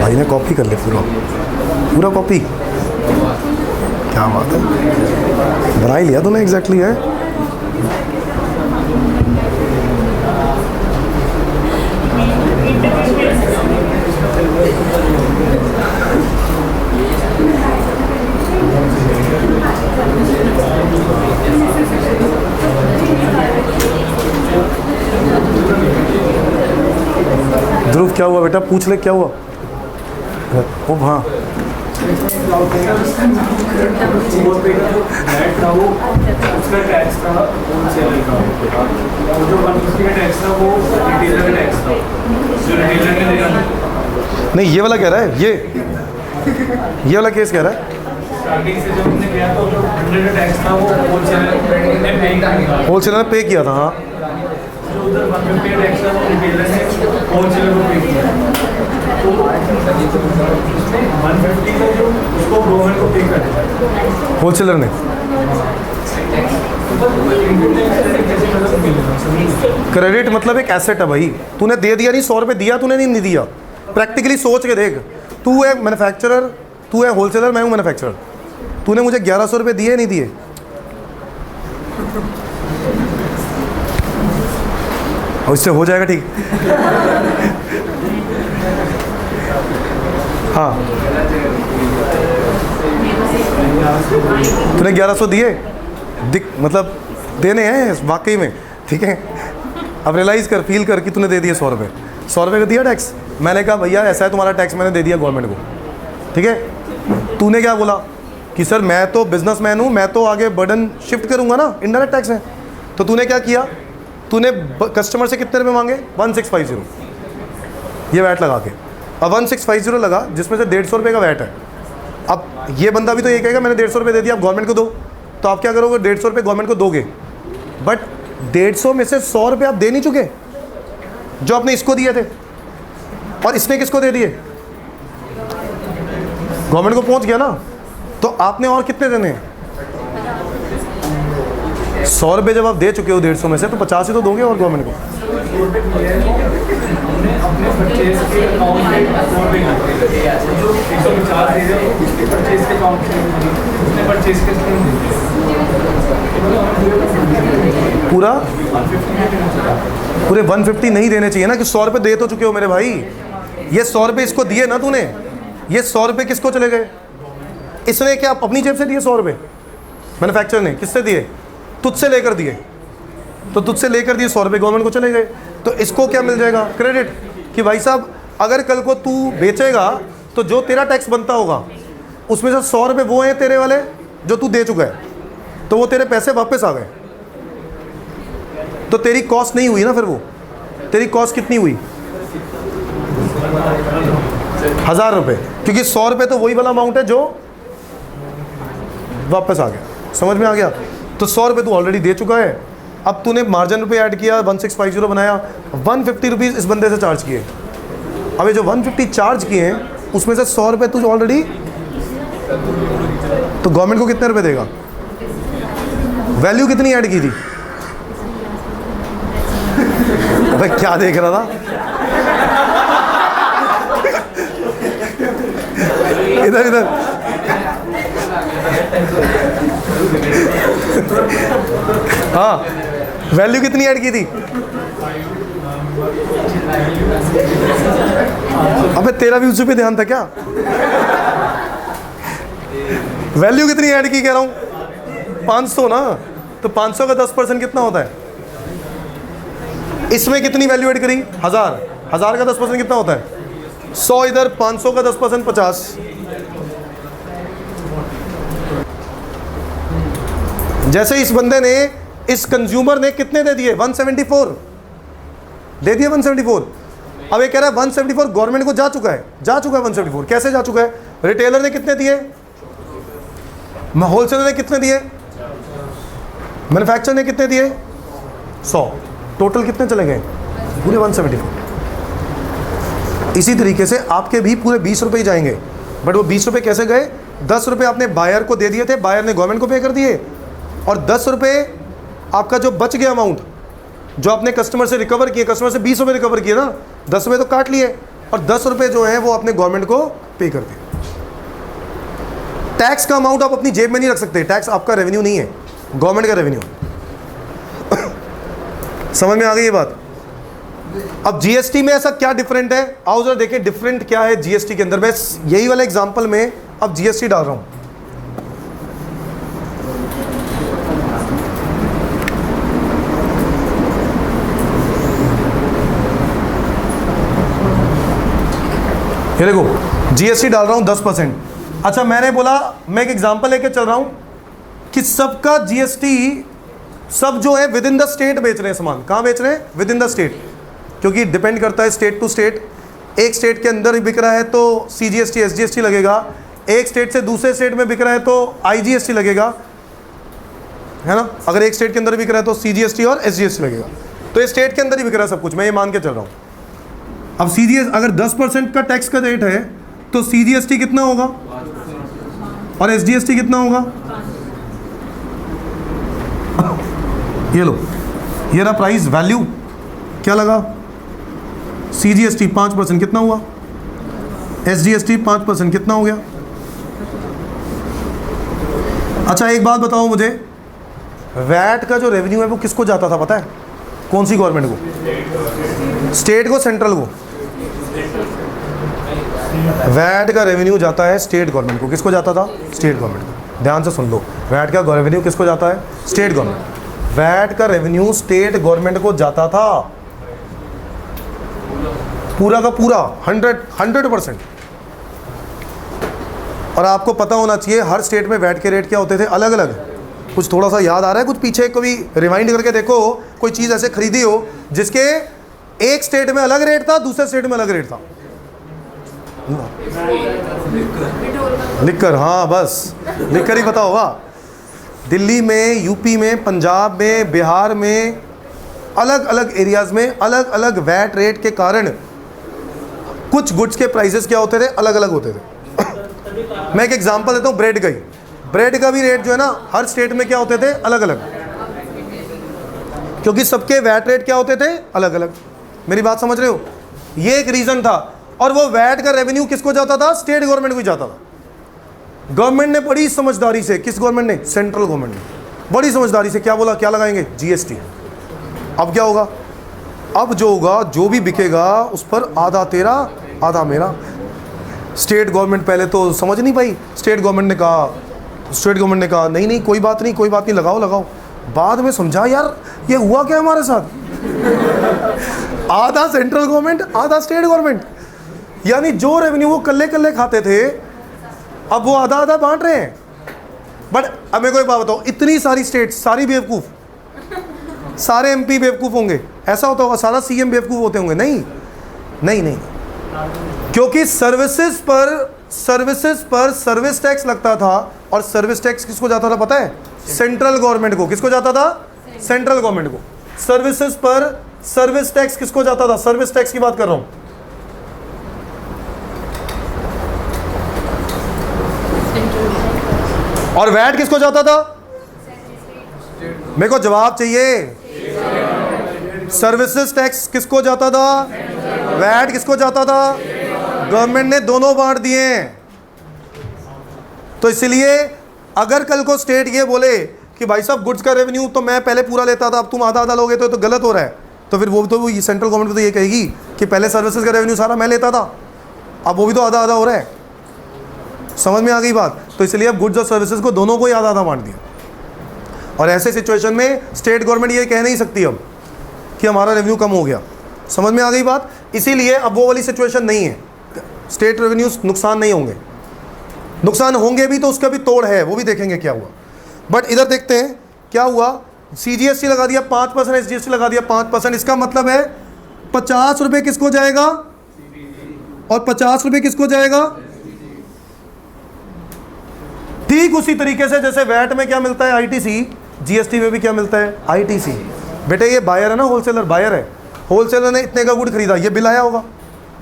भाई ने कॉपी कर लिया पूरा पूरा कॉपी, क्या बात है, बना ही लिया तूने एग्जैक्टली है। ध्रुव क्या हुआ बेटा, पूछ ले क्या हुआ। ओ हाँ नहीं, ये वाला कह रहा है, ये वाला केस कह रहा है। होलसेलर ने पे किया था, हाँ। होलसेलर ने क्रेडिट मतलब एक एसेट है भाई, तूने दे दिया नहीं, 100 रुपये दिया तूने, नहीं दिया। प्रैक्टिकली सोच के देख, तू है मैन्युफैक्चरर, तू है होलसेलर, मैं हूँ मैन्युफैक्चरर, तूने मुझे 1100 रुपये दिए नहीं दिए? और इससे हो जाएगा ठीक। हाँ तूने 1100 दिए, मतलब देने हैं वाकई में, ठीक है। अब रियलाइज़ कर, फील कर कि तूने दे दिए 100 रुपये, 100 रुपये का दिया टैक्स। मैंने कहा भैया ऐसा है तुम्हारा टैक्स मैंने दे दिया गवर्नमेंट को, ठीक है। तूने क्या बोला कि सर मैं तो बिजनेसमैन हूँ, मैं तो आगे बर्डन शिफ्ट करूँगा ना, इनडायरेक्ट टैक्स है। तो तूने क्या किया, तूने कस्टमर से कितने रुपये मांगे, 1650 ये वैट लगा के। अब 1650 लगा, जिसमें से 150 रुपये का वैट है। अब ये बंदा भी तो ये कहेगा मैंने 150 रुपये दे दिया, आप गवर्नमेंट को दो। तो आप क्या करोगे, 150 रुपये गवर्नमेंट को दोगे, बट 150 में से 100 रुपये आप दे नहीं चुके जो आपने इसको दिए थे, और इसने किसको दे दिए, गवर्नमेंट को पहुंच गया ना। तो आपने और कितने देने हैं, 100 रुपये जब आप दे चुके हो 150 में से, तो 50 ही तो दोगे और गवर्नमेंट को। पूरे 150 नहीं देने चाहिए ना, कि 100 रुपये दे तो चुके हो मेरे भाई। ये 100 रुपये इसको दिए ना तूने, ये 100 रुपये किसको चले गए, इसने क्या अपनी जेब से दिए 100 रुपये, मैन्युफैक्चरर ने किससे दिए, तुझसे लेकर दिए। तो तुझसे लेकर दिए 100 रुपये गवर्नमेंट को चले गए, तो इसको क्या मिल जाएगा, क्रेडिट। कि भाई साहब अगर कल को तू बेचेगा तो जो तेरा टैक्स बनता होगा उसमें से 100 रुपये वो हैं तेरे वाले जो तू दे चुका है, तो वो तेरे पैसे वापस आ गए, तो तेरी कॉस्ट नहीं हुई ना फिर वो। तेरी कॉस्ट कितनी हुई? 1000 रुपये, क्योंकि 100 रुपये तो वही वाला अमाउंट है जो वापस आ गया। समझ में आ गया? तो 100 रुपये तू ऑलरेडी दे चुका है। अब तूने मार्जिन रुपये ऐड किया, 1650 बनाया, 150 रुपीज़ इस बंदे से चार्ज किए। अब ये जो 150 चार्ज किए हैं उसमें से 100 रुपये तू ऑलरेडी, तो गवर्नमेंट को कितने रुपए देगा? वैल्यू कितनी ऐड की थी? अबे क्या देख रहा था? इधर इधर हाँ, वैल्यू कितनी ऐड की थी? अबे तेरा भी उसी पे ध्यान था क्या? वैल्यू कितनी ऐड की कह रहा हूं? 500 ना। तो 500 का 10% कितना होता है? इसमें कितनी वैल्यू ऐड करी? 1000। 1000 का 10% कितना होता है? 100 इधर, 500 का 10% 50। जैसे इस बंदे ने, इस कंज्यूमर ने कितने दे दिए? 174 दे दिए, 174। अब ये कह रहा है 174 गवर्नमेंट को जा चुका है, 174। कैसे जा चुका है? रिटेलर ने कितने दिए? होलसेलर ने कितने दिए? मैन्युफैक्चरर ने कितने दिए? 100। टोटल कितने चले गए? पूरे 174। इसी तरीके से आपके भी पूरे 20 रुपए ही जाएंगे, बट वो 20 रुपए कैसे गए? 10 रुपए आपने बायर को दे दिए थे, बायर ने गवर्नमेंट को पे कर दिए, और 10 रुपए आपका जो बच गया अमाउंट जो आपने कस्टमर से रिकवर किए, कस्टमर से 20 रुपए रिकवर किए ना, 10 रुपए तो काट लिए, और 10 रुपए जो है वो आपने गवर्नमेंट को पे कर दिए। टैक्स का अमाउंट आप अपनी जेब में नहीं रख सकते, टैक्स आपका रेवेन्यू नहीं है, गवर्नमेंट का रेवेन्यू। समझ में आ गई ये बात? अब जीएसटी में ऐसा क्या डिफरेंट है? आओ जरा देखें डिफरेंट क्या है जीएसटी के अंदर। मैं यही वाले एग्जांपल में अब जीएसटी डाल रहा हूं। ये देखो जीएसटी डाल रहा हूं 10%। अच्छा, मैंने बोला, मैं एक एग्जांपल लेके चल रहा हूं कि सबका जीएसटी, सब जो है विद इन द स्टेट बेच रहे हैं सामान। कहां बेच रहे हैं? विद इन द स्टेट, क्योंकि डिपेंड करता है स्टेट टू स्टेट। एक स्टेट के अंदर ही बिक रहा है तो सीजीएसटी एसजीएसटी लगेगा, एक स्टेट से दूसरे स्टेट में बिक रहा है तो आईजीएसटी लगेगा, है ना? अगर एक स्टेट के अंदर बिक रहा है तो सीजीएसटी और एसजीएसटी लगेगा। तो ये स्टेट के अंदर ही बिक रहा है सब कुछ, मैं ये मान के चल रहा हूँ। अब सीजीएस अगर 10% का टैक्स का रेट है तो सीजीएसटी कितना होगा और एसजीएसटी कितना होगा? ये लो, ये रहा प्राइस वैल्यू, क्या लगा? सीजीएसटी 5% कितना हुआ? एसजीएसटी 5% कितना हो गया? अच्छा एक बात बताओ मुझे, वैट का जो रेवेन्यू है वो किसको जाता था पता है? कौन सी गवर्नमेंट को? स्टेट को, सेंट्रल को? वैट का रेवेन्यू जाता है स्टेट गवर्नमेंट को। किसको जाता था? स्टेट गवर्नमेंट को। ध्यान से सुन लो, वैट का रेवेन्यू किसको जाता है? State government. वैट का रेवेन्यू स्टेट गवर्नमेंट को जाता था, पूरा का पूरा 100%। और आपको पता होना चाहिए हर स्टेट में वैट के रेट क्या होते थे? अलग अलग। कुछ थोड़ा सा याद आ रहा है? कुछ पीछे कभी रिवाइंड करके देखो, कोई चीज़ ऐसे खरीदी हो जिसके एक स्टेट में अलग रेट था, दूसरे स्टेट में अलग रेट था। लिखकर, हाँ बस लिखकर ही पता होगा। दिल्ली में, यूपी में, पंजाब में, बिहार में, अलग अलग एरियाज में अलग अलग वैट रेट के कारण कुछ गुड्स के प्राइसेस क्या होते थे? अलग अलग होते थे। मैं एक एग्जांपल देता हूँ ब्रेड का ही। ब्रेड का भी रेट जो है ना हर स्टेट में क्या होते थे? अलग अलग, क्योंकि सबके वैट रेट क्या होते थे? अलग अलग। मेरी बात समझ रहे हो? ये एक रीजन था। और वो वैट का रेवेन्यू किसको जाता था? स्टेट गवर्नमेंट को ही जाता था। गवर्नमेंट ने बड़ी समझदारी से, किस गवर्नमेंट ने? सेंट्रल गवर्नमेंट ने बड़ी समझदारी से क्या बोला? क्या लगाएंगे? जीएसटी। अब क्या होगा? अब जो होगा, जो भी बिकेगा उस पर आधा तेरा आधा मेरा। स्टेट गवर्नमेंट पहले तो समझ नहीं पाई। स्टेट गवर्नमेंट ने कहा नहीं नहीं कोई बात नहीं, लगाओ लगाओ। बाद में समझा यार ये हुआ क्या हमारे साथ? आधा सेंट्रल गवर्नमेंट, आधा स्टेट गवर्नमेंट, यानी जो रेवेन्यू वो कल्ले कल्ले खाते थे अब वो आधा आधा बांट रहे हैं। बट अब मेरे को एक बात बताओ, इतनी सारी स्टेट सारी बेवकूफ, सारे एमपी बेवकूफ़ होंगे, ऐसा होता होगा, सारा सीएम बेवकूफ़ होते होंगे? नहीं नहीं नहीं, क्योंकि सर्विसेज पर सर्विस टैक्स लगता था, और सर्विस टैक्स किसको जाता था पता है? सेंट्रल गवर्नमेंट को। किसको जाता था? सेंट्रल गवर्नमेंट को। सर्विसेज पर सर्विस टैक्स किसको जाता था? सर्विस टैक्स की बात कर रहा हूं। और वैट किसको जाता था? मेरे को जवाब चाहिए। सर्विसेज टैक्स किसको जाता था? वैट किसको जाता था? गवर्नमेंट ने दोनों बांट दिए हैं। तो इसलिए अगर कल को स्टेट ये बोले कि भाई साहब गुड्स का रेवेन्यू तो मैं पहले पूरा लेता था, अब तुम आधा आधा लोगे तो गलत हो रहा है, तो फिर वो तो सेंट्रल गवर्नमेंट तो ये कहेगी कि पहले सर्विसेज का रेवेन्यू सारा मैं लेता था, अब वो भी तो आधा आधा हो रहा है। समझ में आ गई बात? तो इसलिए अब गुड्स और सर्विसेज को दोनों को ही आधा आधा बांट दिया। और ऐसे सिचुएशन में स्टेट गवर्नमेंट ये कह नहीं सकती अब कि हमारा रेवेन्यू कम हो गया। समझ में आ गई बात? इसीलिए अब वो वाली सिचुएशन नहीं है, स्टेट रेवेन्यूज नुकसान नहीं होंगे। नुकसान होंगे भी तो उसका भी तोड़ है, वो भी देखेंगे क्या हुआ। बट इधर देखते हैं क्या हुआ। सीजीएसटी लगा दिया 5%, एसजीएसटी लगा दिया 5%। इसका मतलब है 50 रुपये किसको जाएगा और 50 रुपये किसको जाएगा? ठीक उसी तरीके से जैसे वैट में क्या मिलता है? आईटीसी। जीएसटी में भी क्या मिलता है? आईटीसी। बेटे ये बायर है ना, होलसेलर बायर है। होलसेलर ने इतने का गुड खरीदा, ये बिल आया होगा,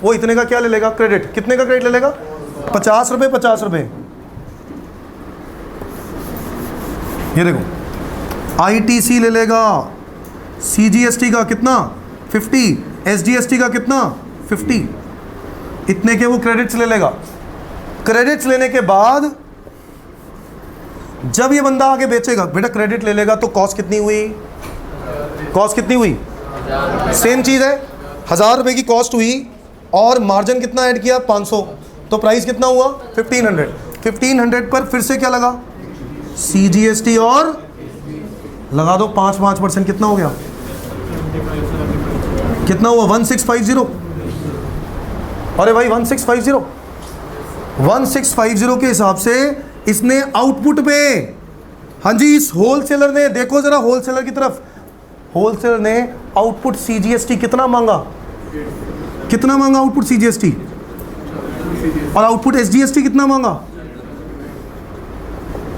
वो इतने का क्या ले लेगा? क्रेडिट। कितने का क्रेडिट ले लेगा? 50 रुपये 50 रुपये। ये देखो, आईटीसी ले लेगा सीजीएसटी का कितना? 50। एसजीएसटी का कितना? 50। इतने के वो क्रेडिट्स ले लेगा। क्रेडिट्स लेने के बाद जब ये बंदा आगे बेचेगा, बेटा क्रेडिट ले लेगा तो कॉस्ट कितनी हुई? कॉस्ट कितनी हुई? सेम चीज़ है, 1000 रुपये की कॉस्ट हुई और मार्जिन कितना ऐड किया? 500, तो प्राइस कितना हुआ? 1500। 1500 पर फिर से क्या लगा? सीजीएसटी और लगा दो 5% कितना हो गया? कितना हुआ? 1650। अरे भाई 1650 के हिसाब से इसने आउटपुट पे, हाँ जी, इस होलसेलर ने, देखो जरा होलसेलर की तरफ, होलसेलर ने आउटपुट सीजीएसटी कितना मांगा? कितना मांगा आउटपुट सीजीएसटी? और आउटपुट एसजीएसटी कितना मांगा?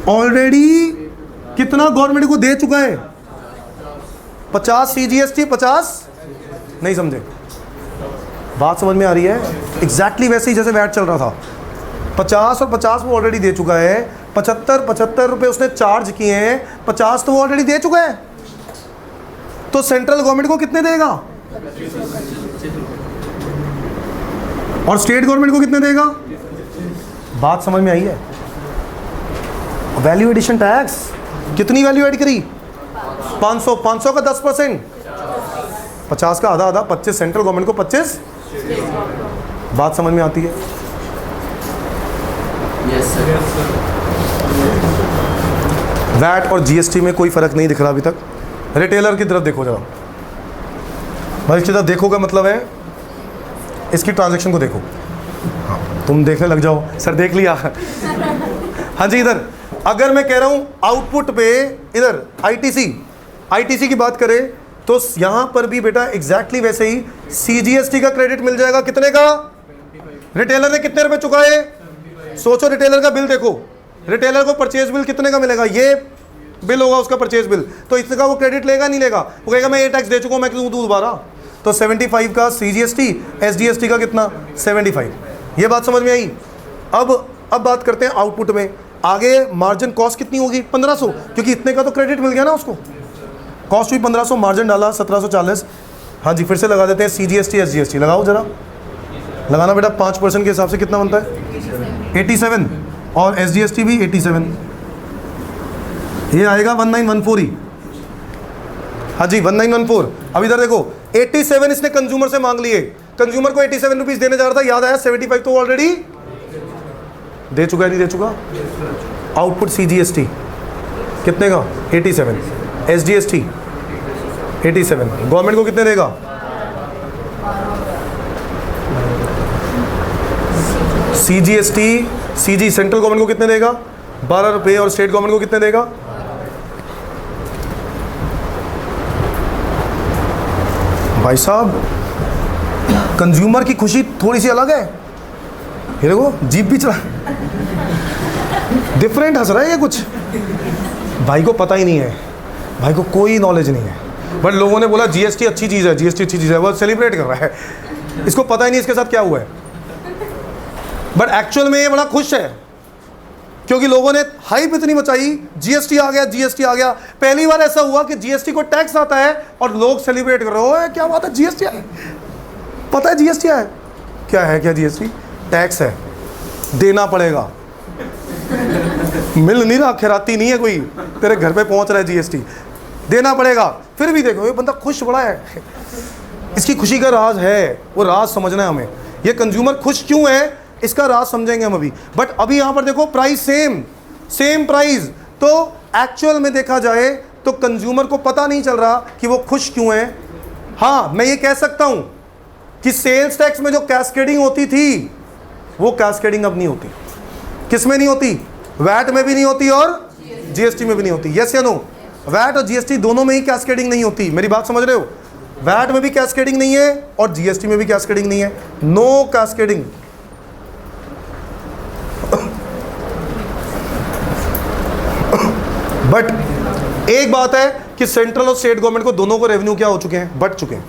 ऑलरेडी कितना गवर्नमेंट को दे चुका है? 50 सीजीएसटी 50। नहीं समझे बात? समझ में आ रही है? एग्जैक्टली वैसे ही जैसे वैट चल रहा था, 50 और 50 वो ऑलरेडी दे चुका है। 75 रुपए उसने चार्ज किए हैं, 50 तो वो ऑलरेडी दे चुका है। तो सेंट्रल गवर्नमेंट को कितने देगा? और स्टेट गवर्नमेंट को कितने देगा? बात समझ में आई है? वैल्यू एडिशन टैक्स कितनी वैल्यू ऐड करी? 500। 500 का 10%, 50 का आधा आधा, 25 सेंट्रल गवर्नमेंट को 25। बात समझ में आती है? वैट और जीएसटी में कोई फर्क नहीं दिख रहा अभी तक। रिटेलर की तरफ देखो जरा भाई, इसकी तरफ देखो का मतलब है इसकी ट्रांजैक्शन को देखो। तुम देखने लग जाओ, सर देख लिया। हाँ जी, इधर अगर मैं कह रहा हूं आउटपुट पे, इधर आईटीसी की बात करें तो यहां पर भी बेटा एग्जैक्टली वैसे ही सीजीएसटी का क्रेडिट मिल जाएगा। कितने का? रिटेलर ने कितने रुपए चुकाए? सोचो, रिटेलर का बिल देखो, रिटेलर को परचेज बिल कितने का मिलेगा? ये बिल होगा उसका परचेज बिल, तो इसका वो क्रेडिट लेगा नहीं लेगा? वो कहेगा मैं ये टैक्स दे चुका हूं, मैं क्यों दूं दोबारा? तो 75 का सीजीएसटी, एसजीएसटी का कितना? 75। ये बात समझ में आई? अब बात करते हैं आउटपुट में। आगे मार्जिन कॉस्ट कितनी होगी? 1500, क्योंकि इतने का तो क्रेडिट मिल गया ना उसको। कॉस्ट हुई 1500, मार्जिन डाला 1740। हाँ जी, फिर से लगा देते हैं सीजीएसटी एसजीएसटी। लगाओ जरा, लगाना बेटा। 5% के हिसाब से कितना बनता है? 87। और एसजीएसटी भी 87। ये आएगा 1914 ही। हाँ जी 1914। अब इधर देखो 87 इसने कंज्यूमर से मांग लिए, कंज्यूमर को 87 रुपीज देने जा रहा था, याद आया 75 तो ऑलरेडी दे चुका है, नहीं दे चुका? आउटपुट सीजीएसटी कितने का? 87। एसजीएसटी 87। गवर्नमेंट को कितने देगा? सीजीएसटी, सीजी सेंट्रल गवर्नमेंट को कितने देगा? 12 रुपये। और स्टेट गवर्नमेंट को कितने देगा? भाई साहब कंज्यूमर की खुशी थोड़ी सी अलग है। ये देखो जीप भी चला, डिफरेंट हंस रहा है ये कुछ। भाई को पता ही नहीं है, भाई को कोई नॉलेज नहीं है, बट लोगों ने बोला जीएसटी अच्छी चीज़ है, जीएसटी अच्छी चीज़ है, वो सेलिब्रेट कर रहा है। इसको पता ही नहीं इसके साथ क्या हुआ है, बट एक्चुअल में ये बड़ा खुश है क्योंकि लोगों ने हाइप इतनी मचाई, जीएसटी आ गया, जीएसटी आ गया। पहली बार ऐसा हुआ कि जीएसटी को टैक्स आता है और लोग सेलिब्रेट कर रहे हो, क्या बात है जीएसटी आए। पता है जीएसटी है क्या है? क्या जीएसटी? टैक्स है, देना पड़ेगा। मिल नहीं रहा, खैराती नहीं है कोई, तेरे घर पे पहुंच रहा है जीएसटी, देना पड़ेगा। फिर भी देखो ये बंदा खुश बड़ा है, इसकी खुशी का राज है, वो राज समझना है हमें। ये कंज्यूमर खुश क्यों है इसका राज समझेंगे हम अभी। बट अभी यहां पर देखो प्राइस सेम प्राइस, तो एक्चुअल में देखा जाए तो कंज्यूमर को पता नहीं चल रहा कि वो खुश क्यों है। हाँ, मैं ये कह सकता हूं कि सेल्स टैक्स में जो कैस्केडिंग होती थी वो कैस्केडिंग अब नहीं होती। किस में नहीं होती? वैट में भी नहीं होती और जीएसटी में भी नहीं होती। यस या नो? वैट और जीएसटी दोनों में ही कैस्केडिंग नहीं होती। मेरी बात समझ रहे हो? वैट में भी कैस्केडिंग नहीं है और जीएसटी में भी कैस्केडिंग नहीं है। No cascading. बट एक बात है कि सेंट्रल और स्टेट गवर्नमेंट को, दोनों को रेवेन्यू क्या हो चुके हैं? बढ़ चुके हैं।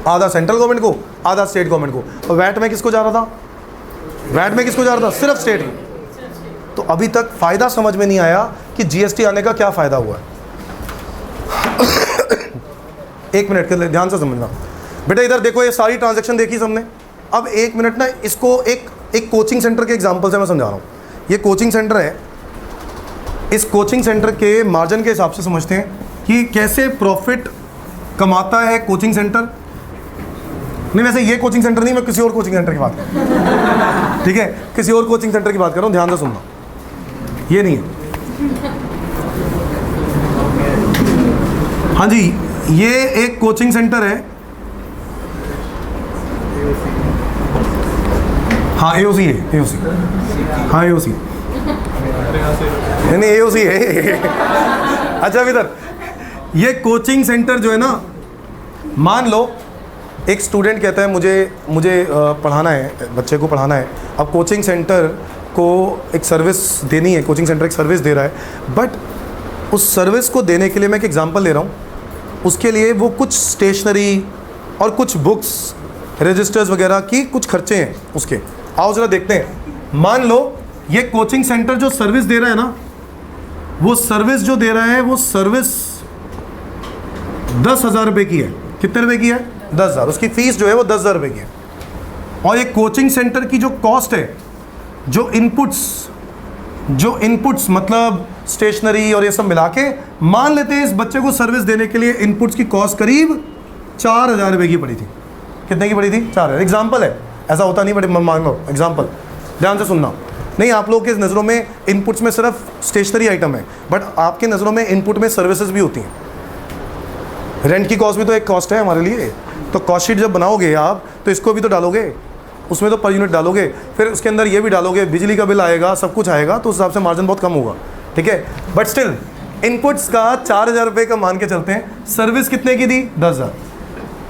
आधा सेंट्रल गवर्नमेंट को, आधा स्टेट गवर्नमेंट को। और वैट में किसको जा रहा था? वैट में किसको जा रहा था? सिर्फ स्टेट को। तो अभी तक फायदा समझ में नहीं आया कि जीएसटी आने का क्या फायदा हुआ है। एक मिनट के लिए ध्यान से समझना बेटा। इधर देखो, ये सारी ट्रांजैक्शन देखी सबने। अब एक मिनट ना, इसको एक कोचिंग सेंटर के एग्जांपल से मैं समझा रहा हूँ। ये कोचिंग सेंटर है, इस कोचिंग सेंटर के मार्जिन के हिसाब से समझते हैं कि कैसे प्रॉफिट कमाता है कोचिंग सेंटर। नहीं, वैसे ये कोचिंग सेंटर नहीं, मैं किसी और कोचिंग सेंटर की बात कर रहा हूँ, ठीक है? किसी और कोचिंग सेंटर की बात कर रहा हूँ, ध्यान से सुनना। ये नहीं है। हाँ जी, ये एक कोचिंग सेंटर है। हाँ एओसी है, एओसी। हाँ एओसी, नहीं एओसी है। अच्छा इधर ये कोचिंग सेंटर जो है ना, मान लो एक स्टूडेंट कहता है मुझे पढ़ाना है, बच्चे को पढ़ाना है। अब कोचिंग सेंटर को एक सर्विस देनी है, कोचिंग सेंटर एक सर्विस दे रहा है, बट उस सर्विस को देने के लिए मैं एक एग्जांपल ले रहा हूँ। उसके लिए वो कुछ स्टेशनरी और कुछ बुक्स, रजिस्टर्स वगैरह की कुछ खर्चे हैं उसके। आओ ज़रा देखते हैं। मान लो ये कोचिंग सेंटर जो सर्विस दे रहा है ना, वो सर्विस जो दे रहा है वो सर्विस 10,000 रुपये की है। कितने रुपए की है? 10,000। उसकी फीस जो है वो 10,000 रुपये की है। और ये कोचिंग सेंटर की जो कॉस्ट है, जो इनपुट्स मतलब स्टेशनरी और ये सब मिला के, मान लेते हैं इस बच्चे को सर्विस देने के लिए इनपुट्स की कॉस्ट करीब 4,000 रुपये की पड़ी थी। कितने की पड़ी थी? 4,000। एग्जाम्पल है, ऐसा होता नहीं, बट मान लो एग्जाम्पल, ध्यान से सुनना। नहीं, आप लोगों की नज़रों में इनपुट्स में सिर्फ स्टेशनरी आइटम है, बट आपके नज़रों में इनपुट में सर्विसेज भी होती हैं। रेंट की कॉस्ट भी तो एक कॉस्ट है हमारे लिए। तो कॉस्ट शीट जब बनाओगे आप, तो इसको भी तो डालोगे, उसमें तो पर यूनिट डालोगे, फिर उसके अंदर ये भी डालोगे, बिजली का बिल आएगा, सब कुछ आएगा, तो उस हिसाब से मार्जिन बहुत कम होगा, ठीक है? बट स्टिल इनपुट्स का 4,000 रुपये का मान के चलते हैं। सर्विस कितने की दी? 10,000।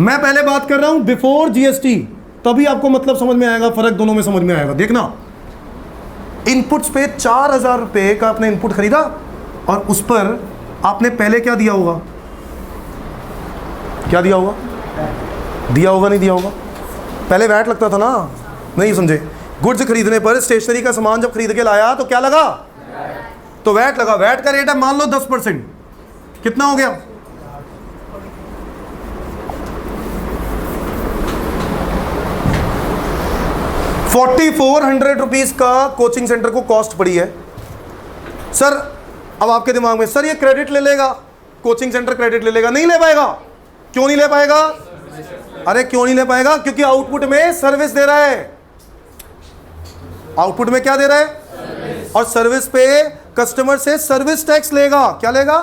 मैं पहले बात कर रहा हूँ बिफोर जीएसटी, तभी आपको मतलब समझ में आएगा, फर्क दोनों में समझ में आएगा। देखना, इनपुट्स पे 4,000 रुपये का आपने इनपुट खरीदा और उस पर आपने पहले क्या दिया होगा? क्या दिया होगा? दिया होगा नहीं दिया होगा? पहले वैट लगता था ना, नहीं समझे? गुड्स खरीदने पर, स्टेशनरी का सामान जब खरीद के लाया तो क्या लगा? तो वैट लगा। वैट का रेट है मान लो 10%। कितना हो गया? ₹4,400 का कोचिंग सेंटर को कॉस्ट पड़ी है। सर अब आपके दिमाग में, सर ये क्रेडिट ले लेगा, कोचिंग सेंटर क्रेडिट ले लेगा? नहीं ले पाएगा। क्यों नहीं ले पाएगा? अरे क्यों नहीं ले पाएगा? क्योंकि आउटपुट में सर्विस दे रहा है। आउटपुट में क्या दे रहा है? और सर्विस पे कस्टमर से सर्विस टैक्स लेगा। क्या लेगा?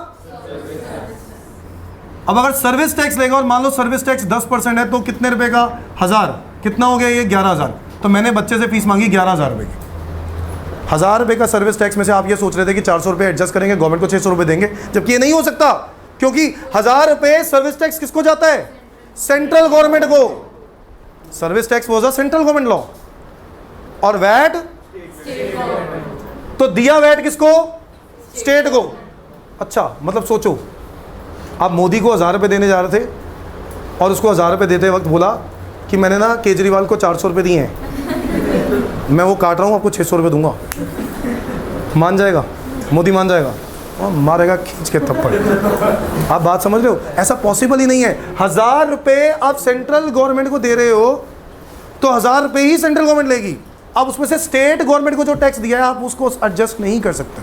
अब अगर सर्विस टैक्स लेगा और मान लो सर्विस टैक्स 10% है, तो कितने रुपए का? 1,000। कितना हो गया ये? 11,000। तो मैंने बच्चे से फीस मांगी 11,000 रुपये की। 1,000 रुपये का सर्विस टैक्स में से आप ये सोच रहे थे कि 400 रुपये एडजस्ट करेंगे, गवर्नमेंट को 600 रुपये देंगे, जबकि ये नहीं हो सकता, क्योंकि 1,000 रुपये सर्विस टैक्स किसको जाता है? सेंट्रल गवर्नमेंट को, service tax was a central government law, और वैट तो दिया वैट किसको? स्टेट को। अच्छा, मतलब सोचो, आप मोदी को 1000 रुपये देने जा रहे थे और उसको 1000 रुपये देते वक्त बोला कि मैंने ना केजरीवाल को 400 रुपये दिए हैं, मैं वो काट रहा हूँ, आपको 600 रुपये दूंगा। मान जाएगा? मोदी मान जाएगा? और मारेगा खींच के थप्पड़। आप बात समझ रहे हो? ऐसा पॉसिबल ही नहीं है। 1000 रुपये आप सेंट्रल गवर्नमेंट को दे रहे हो तो 1000 रुपये ही सेंट्रल गवर्नमेंट लेगी। अब उसमें से स्टेट गवर्नमेंट को जो टैक्स दिया है आप उसको एडजस्ट नहीं कर सकते।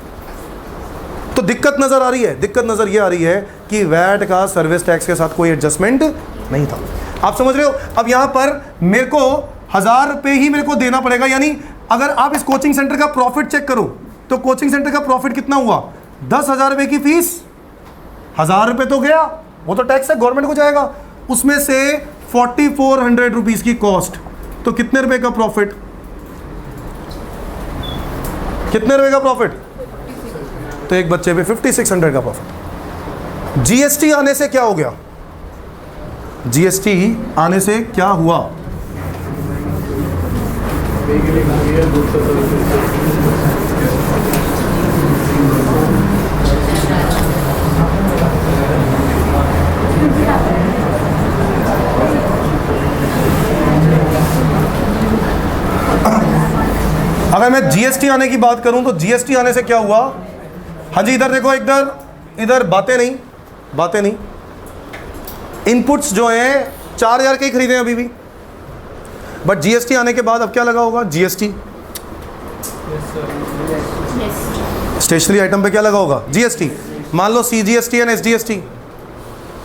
तो दिक्कत नजर आ रही है। दिक्कत नजर ये आ रही है कि वैट का सर्विस टैक्स के साथ कोई एडजस्टमेंट नहीं था। आप समझ रहे हो? अब यहां पर मेरे को 1000 रुपये ही मेरे को देना पड़ेगा। यानी अगर आप इस कोचिंग सेंटर का प्रॉफिट चेक करो तो कोचिंग सेंटर का प्रॉफिट कितना हुआ? 10,000 रुपये की फीस, 1000 रुपये तो गया, वो तो टैक्स है, गवर्नमेंट को जाएगा। उसमें से 4400 रुपीज की कॉस्ट, तो कितने रुपए का प्रॉफिट? कितने रुपए का प्रॉफिट? तो एक बच्चे पे 5600 का प्रॉफिट। जीएसटी आने से क्या हो गया? जीएसटी आने से क्या हुआ? अगर मैं जीएसटी आने की बात करूं तो जीएसटी आने से क्या हुआ? हाँ जी, इधर देखो, इधर बातें नहीं। इनपुट्स जो हैं 4000 के ही खरीदे अभी भी, बट जीएसटी आने के बाद अब क्या लगा होगा? जीएसटी स्टेशनरी आइटम पे क्या लगा होगा? जीएसटी। मान लो सीजीएसटी एंड एसजीएसटी,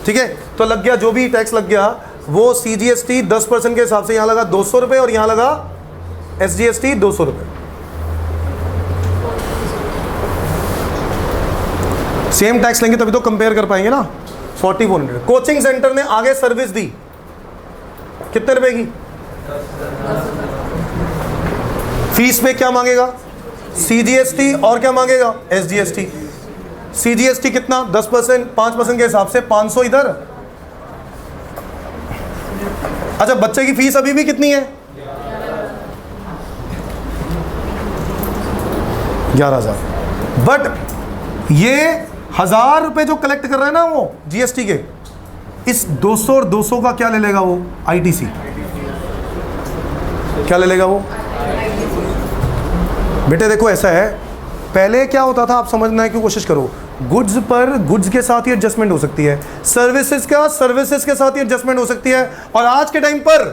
ठीक है, तो लग गया जो भी टैक्स लग गया वो सीजीएसटी 10% के हिसाब से यहां लगा 200 रुपये और यहां लगा एसजीएसटी 200 रुपये। सेम टैक्स लेंगे तभी तो कंपेयर कर पाएंगे ना। 4400। कोचिंग सेंटर ने आगे सर्विस दी कितने रुपए की? फीस पे क्या मांगेगा? सीजीएसटी और क्या मांगेगा? एसजीएसटी। सीजीएसटी कितना? 10%, 5% के हिसाब से 500 इधर। अच्छा, बच्चे की फीस अभी भी कितनी है? 11,000। बट ये 1000 रुपए जो कलेक्ट कर रहा है ना वो जीएसटी के, इस 200 और 200 का क्या ले लेगा वो? आईटीसी। क्या ले लेगा वो? बेटे देखो ऐसा है, पहले क्या होता था आप समझने की कोशिश करो, गुड्स पर गुड्स के साथ ही एडजस्टमेंट हो सकती है, सर्विसेज का सर्विसेज के साथ ही एडजस्टमेंट हो सकती है। और आज के टाइम पर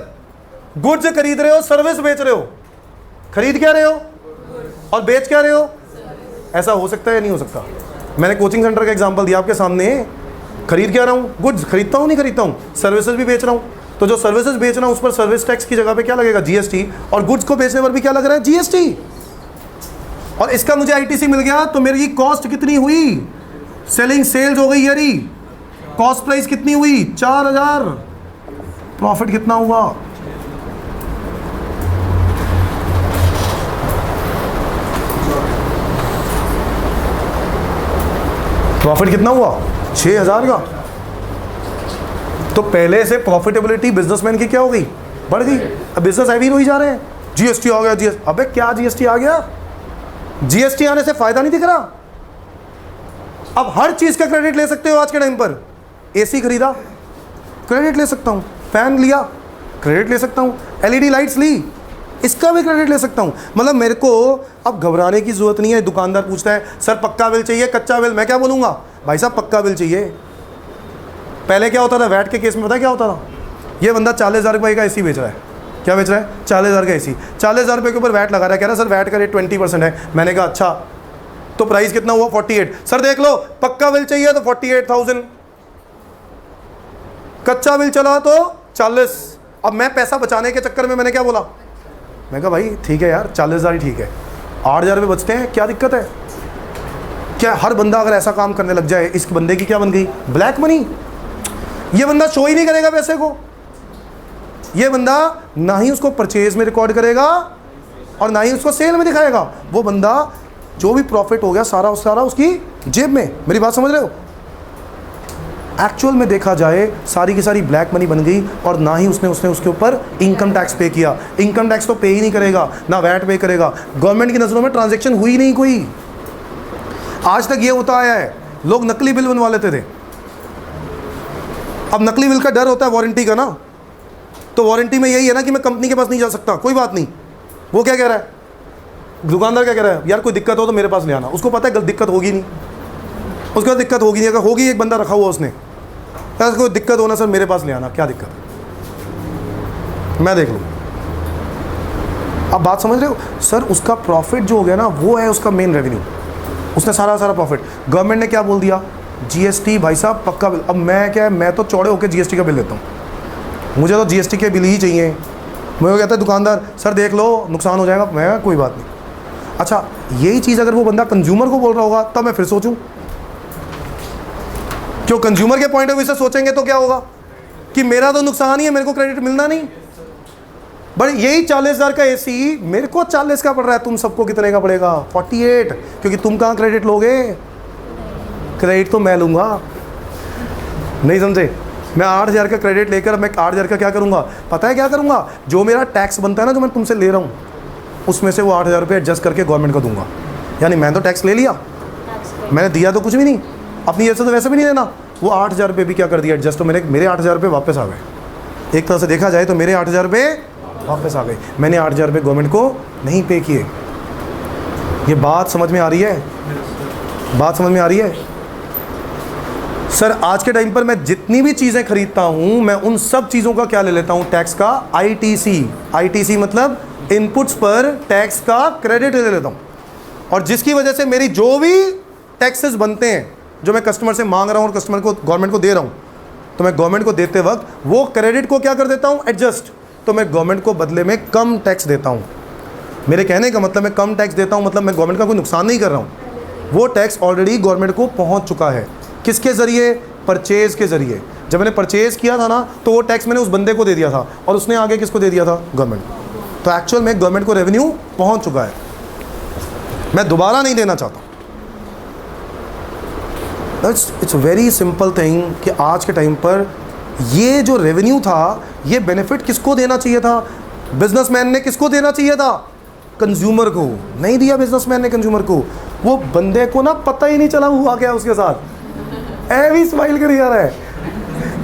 गुड्स खरीद रहे हो, सर्विस बेच रहे हो। खरीद क्या रहे हो और बेच क्या रहे हो? ऐसा हो सकता है या नहीं हो सकता? मैंने कोचिंग सेंटर का एग्जांपल दिया आपके सामने। खरीद क्या रहा हूँ? गुड्स खरीदता हूँ, नहीं खरीदता हूँ, सर्विसेज भी बेच रहा हूँ। तो जो सर्विसेज बेच रहा हूँ उस पर सर्विस टैक्स की जगह पे क्या लगेगा? जीएसटी। और गुड्स को बेचने पर भी क्या लग रहा है? जीएसटी। और इसका मुझे आईटीसी मिल गया तो मेरी कॉस्ट कितनी हुई? सेलिंग सेल्स हो गई यारी, कॉस्ट प्राइस कितनी हुई? 4000। प्रॉफिट कितना हुआ? प्रॉफिट कितना हुआ? 6000 का। तो पहले से प्रॉफिटेबिलिटी बिजनेसमैन की क्या हो गई? बढ़ गई। अब बिजनेस हैवी हो ही जा रहे हैं। जीएसटी आ गया, जीएसटी। अबे क्या जीएसटी आ गया? जीएसटी आने से फायदा नहीं दिख रहा? अब हर चीज का क्रेडिट ले सकते हो आज के टाइम पर। एसी खरीदा, क्रेडिट ले सकता हूं। फैन लिया, क्रेडिट ले सकता हूं। एलईडी लाइट्स ली, इसका भी क्रेडिट ले सकता हूं। मतलब मेरे को अब घबराने की जरूरत नहीं है। दुकानदार पूछता है सर पक्का बिल चाहिए कच्चा बिल? मैं क्या बोलूंगा? भाई साहब पक्का बिल चाहिए। पहले क्या होता था वैट के केस में? पता है क्या होता था? ये बंदा 40,000 रुपये का एसी बेच रहा है। क्या बेच रहा है? 40,000 का एसी। 40,000 रुपये के ऊपर वैट लगा रहा है। कह रहा है सर वैट का रेट 20% है। मैंने कहा अच्छा, तो प्राइस कितना हुआ? 48। सर देख लो पक्का बिल चाहिए तो 48,000, कच्चा बिल चला तो 40। अब मैं पैसा बचाने के चक्कर में मैंने क्या बोला? मैं कहा भाई ठीक है यार, 40,000 ही ठीक है, 8,000 रुपये बचते हैं, क्या दिक्कत है? क्या हर बंदा अगर ऐसा काम करने लग जाए, इस बंदे की क्या बन गई? Black money. ये बंदा शो ही नहीं करेगा पैसे को। ये बंदा ना ही उसको परचेज में रिकॉर्ड करेगा और ना ही उसको सेल में दिखाएगा। वो बंदा जो भी प्रॉफिट हो गया सारा सारा उसकी जेब में। मेरी बात समझ रहे हो? एक्चुअल में देखा जाए सारी की सारी ब्लैक मनी बन गई, और ना ही उसने उसके ऊपर इनकम टैक्स पे किया। इनकम टैक्स तो पे ही नहीं करेगा, ना वैट पे करेगा। गवर्नमेंट की नज़रों में ट्रांजैक्शन हुई नहीं कोई। आज तक ये होता आया है, लोग नकली बिल बनवा लेते थे। अब नकली बिल का डर होता है वारंटी का ना, तो वारंटी में यही है ना कि मैं कंपनी के पास नहीं जा सकता, कोई बात नहीं। वो क्या कह रहा है, दुकानदार क्या कह रहा है, यार कोई दिक्कत हो तो मेरे पास ले आना। उसको पता है दिक्कत होगी नहीं, उसके बाद दिक्कत होगी नहीं। अगर होगी, एक बंदा रखा हुआ उसने, यार कोई दिक्कत होना सर मेरे पास ले आना, क्या दिक्कत है, मैं देख लूँ। अब बात समझ रहे हो सर? उसका प्रॉफिट जो हो गया ना, वो है उसका मेन रेवेन्यू। उसने सारा प्रॉफिट, गवर्नमेंट ने क्या बोल दिया, जीएसटी भाई साहब पक्का बिल। अब मैं क्या है, मैं तो चौड़े होकर जीएसटी का बिल लेता हूँ, मुझे तो जीएसटी के बिल ही चाहिए। मुझे कहता है दुकानदार सर देख लो नुकसान हो जाएगा, मैं कोई बात नहीं। अच्छा, यही चीज़ अगर वो बंदा कंज्यूमर को बोल रहा होगा तब मैं फिर सोचूं, क्यों कंज्यूमर के पॉइंट ऑफ व्यू से सोचेंगे तो क्या होगा कि मेरा तो नुकसान ही है, मेरे को क्रेडिट मिलना नहीं। बट यही 40,000 का एसी मेरे को 40 का पड़ रहा है, तुम सबको कितने का पड़ेगा? 48, क्योंकि तुम कहाँ क्रेडिट लोगे? क्रेडिट तो मैं लूँगा, नहीं समझे? मैं 8,000 का क्रेडिट लेकर मैं 8,000 का क्या करूँगा? पता है क्या करूँगा? जो मेरा टैक्स बनता है ना, जो मैं तुमसे ले रहा हूँ, उसमें से वो 8,000 रुपये एडजस्ट करके गवर्नमेंट को दूंगा। यानी मैंने तो टैक्स ले लिया, मैंने दिया तो कुछ भी नहीं, अपनी जैसे तो वैसे भी नहीं देना। वो 8,000 रुपये भी क्या कर दिया एडजस्ट, तो मेरे 8,000 रुपये वापस आ गए। एक तरह से देखा जाए तो मेरे 8,000 रुपये वापस आ गए, मैंने 8,000 रुपये गवर्नमेंट को नहीं पे किए। ये बात समझ में आ रही है? बात समझ में आ रही है? सर आज के टाइम पर मैं जितनी भी चीज़ें खरीदता हूँ, मैं उन सब चीज़ों का क्या ले लेता हूँ? टैक्स का आईटीसी। आईटीसी मतलब इनपुट्स पर टैक्स का क्रेडिट ले लेता हूँ, और जिसकी वजह से मेरी जो भी टैक्सेस बनते हैं, जो मैं कस्टमर से मांग रहा हूँ और कस्टमर को गवर्नमेंट को दे रहा हूँ, तो मैं गवर्नमेंट को देते वक्त वो क्रेडिट को क्या कर देता हूँ? एडजस्ट। तो मैं गवर्नमेंट को बदले में कम टैक्स देता हूँ। मेरे कहने का मतलब मैं कम टैक्स देता हूँ, मतलब मैं गवर्नमेंट का कोई नुकसान नहीं कर रहा हूँ। वो टैक्स ऑलरेडी गवर्नमेंट को पहुँच चुका है। किसके ज़रिए? परचेज़ के ज़रिए। जब मैंने परचेज़ किया था ना, तो वो टैक्स मैंने उस बंदे को दे दिया था, और उसने आगे किसको दे दिया था? गवर्नमेंट। तो एक्चुअल में गवर्नमेंट को रेवेन्यू पहुँच चुका है, मैं दोबारा नहीं देना चाहता। इट्स वेरी सिंपल थिंग कि आज के टाइम पर ये जो रेवेन्यू था, ये बेनिफिट किसको देना चाहिए था? बिजनेसमैन ने किसको देना चाहिए था? कंज्यूमर को। नहीं दिया बिजनेसमैन ने कंज्यूमर को। वो बंदे को ना पता ही नहीं चला हुआ क्या उसके साथ, भी स्माइल कर जा रहा है,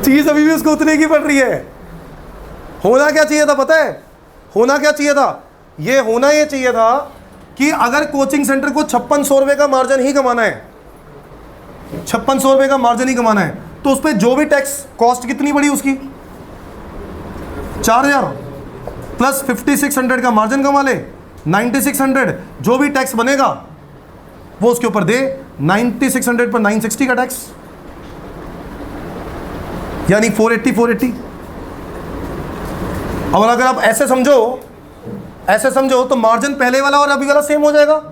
चीज़ अभी भी उसको उतने की पड़ रही है। होना क्या चाहिए था पता है? होना क्या चाहिए था? ये होना ये चाहिए था कि अगर कोचिंग सेंटर को 5600 रुपये का मार्जिन ही कमाना है, 5600 रुपये का मार्जिन ही कमाना है, तो उस पर जो भी टैक्स कॉस्ट कितनी बड़ी उसकी? 4,000 प्लस 5600 का मार्जिन कमा ले, 9600 जो भी टैक्स बनेगा वो उसके ऊपर दे। 9600 पर 960 का टैक्स, यानी 480। अब अगर आप ऐसे समझो तो मार्जिन पहले वाला और अभी वाला सेम हो जाएगा,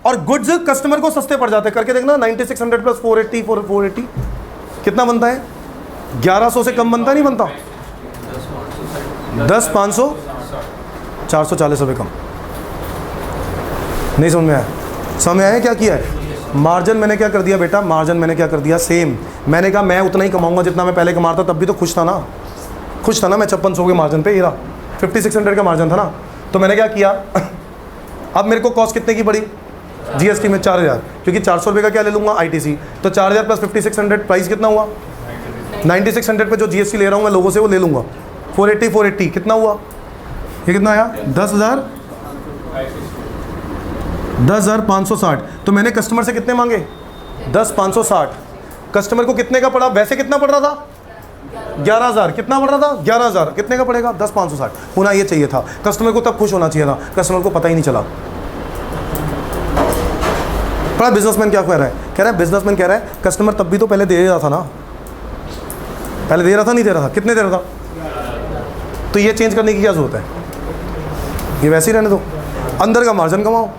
और गुड्स कस्टमर को सस्ते पड़ जाते। करके देखना, 9600 प्लस 480 कितना बनता है? 1100 से कम बनता नहीं बनता? 10,500 440 रुपये कम। नहीं समझ में आया? समझ में आया क्या किया है? मार्जिन मैंने क्या कर दिया बेटा? मार्जिन मैंने क्या कर दिया? सेम। मैंने कहा मैं उतना ही कमाऊंगा जितना मैं पहले कमाता, तब भी तो खुश था ना मैं 5600 के मार्जिन पे। हीरा 5600 का मार्जिन था ना, तो मैंने क्या किया? अब मेरे को कॉस्ट कितने की पड़ी? जीएसटी में 4,000, क्योंकि 400 रुपये का क्या ले लूँगा? आईटीसी। तो 4,000 प्लस 5600 प्राइस कितना हुआ? 9600 पे जो जीएसटी ले रहा हूँ मैं लोगों से, वो ले लूँगा। 480 कितना हुआ? ये कितना आया? 10,560। तो मैंने कस्टमर से कितने मांगे? 10,560। कस्टमर को कितने का पड़ा? वैसे कितना पड़ रहा था? 11,000। कितना पड़ रहा था? 11,000। कितने का पड़ेगा? 10,560। होना ये चाहिए था, कस्टमर को तब खुश होना चाहिए था, कस्टमर को पता ही नहीं चला। बड़ा बिजनेसमैन क्या कह रहा है? बिजनेसमैन कह रहा है कस्टमर तब भी तो पहले दे रहा था ना, पहले दे रहा था नहीं दे रहा था? कितने दे रहा था? तो ये चेंज करने की क्या जरूरत है? ये वैसे ही रहने दो, अंदर का मार्जिन कमाओ।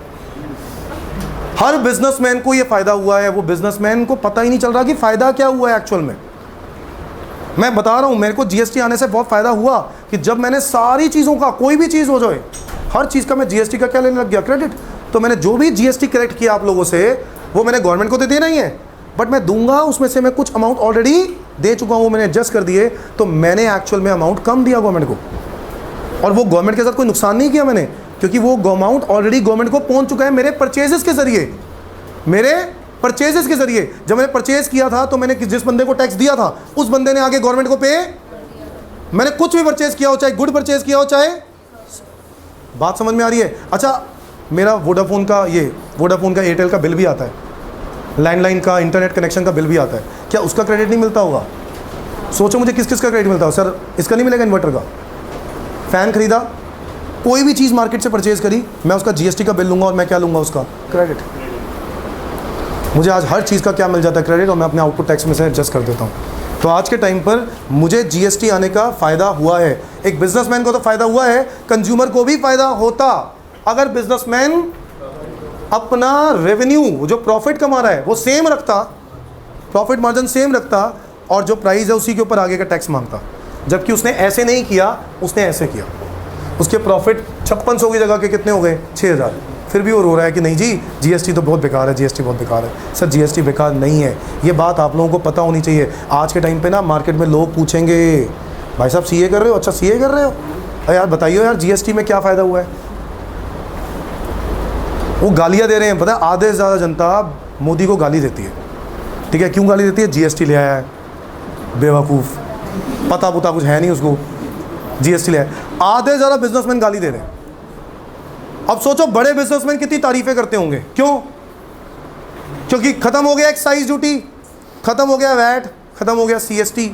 हर बिजनेसमैन को ये फायदा हुआ है, वो बिजनेसमैन को पता ही नहीं चल रहा कि फायदा क्या हुआ है एक्चुअल में। मैं बता रहा हूँ, मेरे को जीएसटी आने से बहुत फ़ायदा हुआ कि जब मैंने सारी चीज़ों का, कोई भी चीज़ हो जाए, हर चीज़ का मैं जीएसटी का क्या लेने लग गया? क्रेडिट। तो मैंने जो भी जीएसटी कलेक्ट किया आप लोगों से, वो मैंने गवर्नमेंट को तो देना ही है, बट मैं दूंगा उसमें से मैं कुछ अमाउंट ऑलरेडी दे चुका हूँ, मैंने एडजस्ट कर दिए, तो मैंने एक्चुअल में अमाउंट कम दिया गवर्नमेंट को, और वो गवर्नमेंट के साथ कोई नुकसान नहीं किया मैंने, क्योंकि वो अमाउंट ऑलरेडी गवर्नमेंट को पहुंच चुका है मेरे परचेजेस के जरिए। मेरे परचेजेस के जरिए जब मैंने परचेज किया था तो मैंने जिस बंदे को टैक्स दिया था उस बंदे ने आगे गवर्नमेंट को पे, मैंने कुछ भी परचेज किया हो, चाहे गुड परचेज किया हो, चाहे, बात समझ में आ रही है? अच्छा, मेरा वोडाफोन का एयरटेल का बिल भी आता है, लैंडलाइन का, इंटरनेट कनेक्शन का बिल भी आता है, क्या उसका क्रेडिट नहीं मिलता होगा? सोचो मुझे किस किस का क्रेडिट मिलता हो? सर इसका नहीं मिलेगा, इन्वर्टर का, फैन खरीदा, कोई भी चीज़ मार्केट से परचेज करी, मैं उसका जीएसटी का बिल लूँगा और मैं क्या लूँगा? उसका क्रेडिट। मुझे आज हर चीज़ का क्या मिल जाता है? क्रेडिट, और मैं अपने आउटपुट टैक्स में से एडजस्ट कर देता हूँ। तो आज के टाइम पर मुझे जीएसटी आने का फ़ायदा हुआ है। एक बिजनेसमैन को तो फ़ायदा हुआ है, कंज्यूमर को भी फ़ायदा होता अगर बिजनेसमैन अपना रेवेन्यू, जो प्रॉफिट कमा रहा है वो सेम रखता, प्रॉफिट मार्जिन सेम रखता, और जो प्राइस है उसी के ऊपर आगे का टैक्स मांगता। जबकि उसने ऐसे नहीं किया, उसने ऐसे किया। उसके प्रॉफिट 5600 की जगह के कितने हो गए? 6000। फिर भी वो रो रहा है कि नहीं जी जीएसटी तो बहुत बेकार है, जीएसटी बहुत बेकार है। सर जीएसटी बेकार नहीं है, ये बात आप लोगों को पता होनी चाहिए। आज के टाइम पे ना मार्केट में लोग पूछेंगे, भाई साहब सीए कर रहे हो? अच्छा सीए कर रहे हो, अरे यार बताइए यार जीएसटी में क्या फ़ायदा हुआ है? वो गालियाँ दे रहे हैं, पता है आधे से ज़्यादा जनता मोदी को गाली देती है। ठीक है, क्यों गाली देती है? जीएसटी ले आया है, बेवकूफ़, पता पुता कुछ है नहीं उसको, जीएसटी ले आया। आधे ज़्यादा बिजनेसमैन गाली दे रहे हैं। अब सोचो बड़े बिजनेसमैन कितनी तारीफें करते होंगे, क्यों? क्योंकि खत्म हो गया एक्साइज ड्यूटी, खत्म हो गया वैट, खत्म हो गया सीएसटी,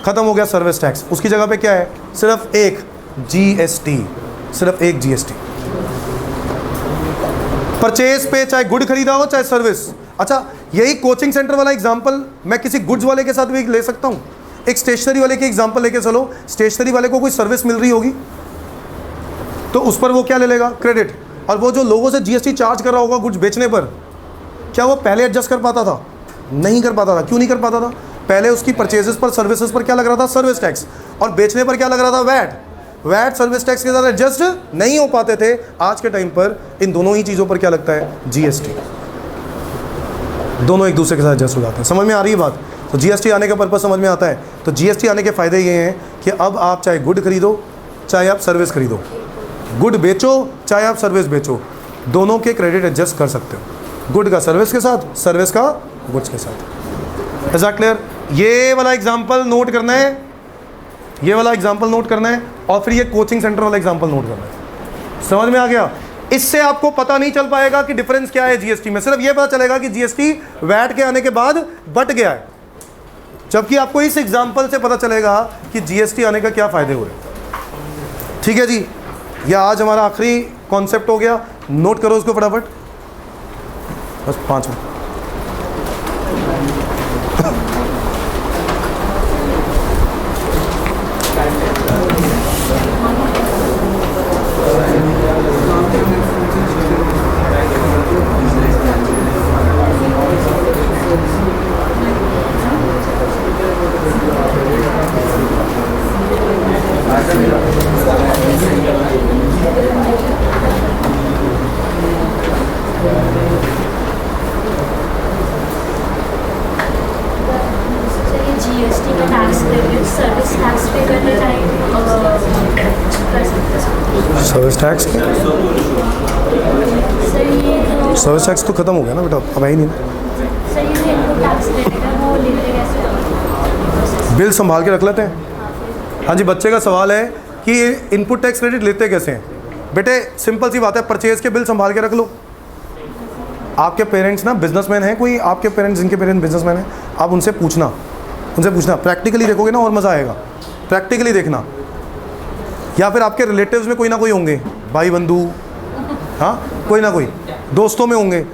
खत्म हो गया सर्विस टैक्स। उसकी जगह पे क्या है? सिर्फ एक जीएसटी, सिर्फ एक जीएसटी। परचेज पे चाहे गुड खरीदा हो चाहे सर्विस। अच्छा, यही कोचिंग सेंटर वाला एग्जांपल मैं किसी गुड्स वाले के साथ भी ले सकता हूँ। एक स्टेशनरी वाले की एग्जांपल लेके चलो, स्टेशनरी वाले को कोई सर्विस मिल रही होगी तो उस पर वो क्या ले लेगा? क्रेडिट। और वो जो लोगों से जीएसटी चार्ज कर रहा होगा गुड्स बेचने पर, क्या वो पहले एडजस्ट कर पाता था? नहीं कर पाता था। क्यों नहीं कर पाता था? पहले उसकी परचेजेस पर, सर्विसेज पर क्या लग रहा था? Service tax. और बेचने पर क्या लग रहा था? वैट। वैट सर्विस टैक्स के साथ एडजस्ट नहीं हो पाते थे। आज के टाइम पर इन दोनों ही चीज़ों पर क्या लगता है? जीएसटी। दोनों एक दूसरे के साथ एडजस्ट हो जाते हैं। समझ में आ रही है बात? तो जीएसटी आने का पर्पस समझ में आता है। तो जीएसटी आने के फ़ायदे ये हैं कि अब आप चाहे गुड खरीदो चाहे आप सर्विस खरीदो, गुड बेचो चाहे आप सर्विस बेचो, दोनों के क्रेडिट एडजस्ट कर सकते हो। गुड का सर्विस के साथ, सर्विस का गुड्स के साथ। Is that clear? ये वाला एग्जांपल नोट करना है, ये वाला एग्जांपल नोट करना है, और फिर ये कोचिंग सेंटर वाला एग्जांपल नोट करना है। समझ में आ गया? इससे आपको पता नहीं चल पाएगा कि डिफरेंस क्या है जीएसटी में। सिर्फ ये पता चलेगा कि जीएसटी वैट के आने के बाद बढ़ गया है, जबकि आपको इस एग्जांपल से पता चलेगा कि जीएसटी आने का क्या फ़ायदे हुए। ठीक है जी, यह आज हमारा आखिरी कॉन्सेप्ट हो गया। नोट करो उसको फटाफट, बस 5 मिनट। जीएसटी का टैक्स क्रेडिट सर्विस टैक्स पे करने टाइम कर सकते हैं। सर्विस टैक्स, सर ये जो सर्विस टैक्स तो खत्म हो गया ना बेटा, अब है ही नहीं। सर ये जो इनपुट टैक्स क्रेडिट है वो लेते कैसे? बिल संभाल के रख लेते हैं। हाँ जी, बच्चे का सवाल है कि इनपुट टैक्स क्रेडिट लेते कैसे हैं। बेटे सिंपल सी बात है, परचेज के बिल संभाल के रख लो। आपके पेरेंट्स ना बिजनेसमैन हैं, कोई आपके पेरेंट्स जिनके पेरेंट्स बिजनेसमैन हैं, आप उनसे पूछना, प्रैक्टिकली देखोगे ना और मज़ा आएगा। प्रैक्टिकली देखना, या फिर आपके रिलेटिव्स में कोई ना कोई होंगे, भाई बंधु, हाँ कोई ना कोई दोस्तों में होंगे।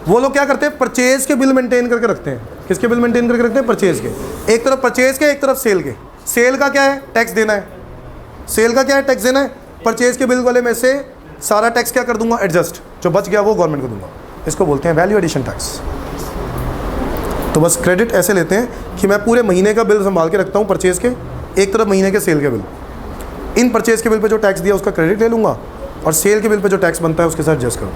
वो लोग क्या करते हैं? परचेज के बिल मेंटेन करके रखते हैं। किसके बिल मेंटेन करके रखते हैं? परचेज के। एक तरफ परचेज के, एक तरफ सेल के। सेल का क्या है? टैक्स देना है। सेल का क्या है? टैक्स देना है। परचेज के बिल वाले में से सारा टैक्स क्या कर दूंगा? एडजस्ट। जो बच गया वो गवर्नमेंट को दूंगा। इसको बोलते हैं वैल्यू एडिशन टैक्स। तो बस क्रेडिट ऐसे लेते हैं कि मैं पूरे महीने का बिल संभाल के रखता हूँ परचेज के, एक तरफ महीने के सेल के बिल। इन परचेज के बिल पे जो टैक्स दिया उसका क्रेडिट ले लूँगा, और सेल के बिल पे जो टैक्स बनता है उसके साथ एडजस्ट करूँ।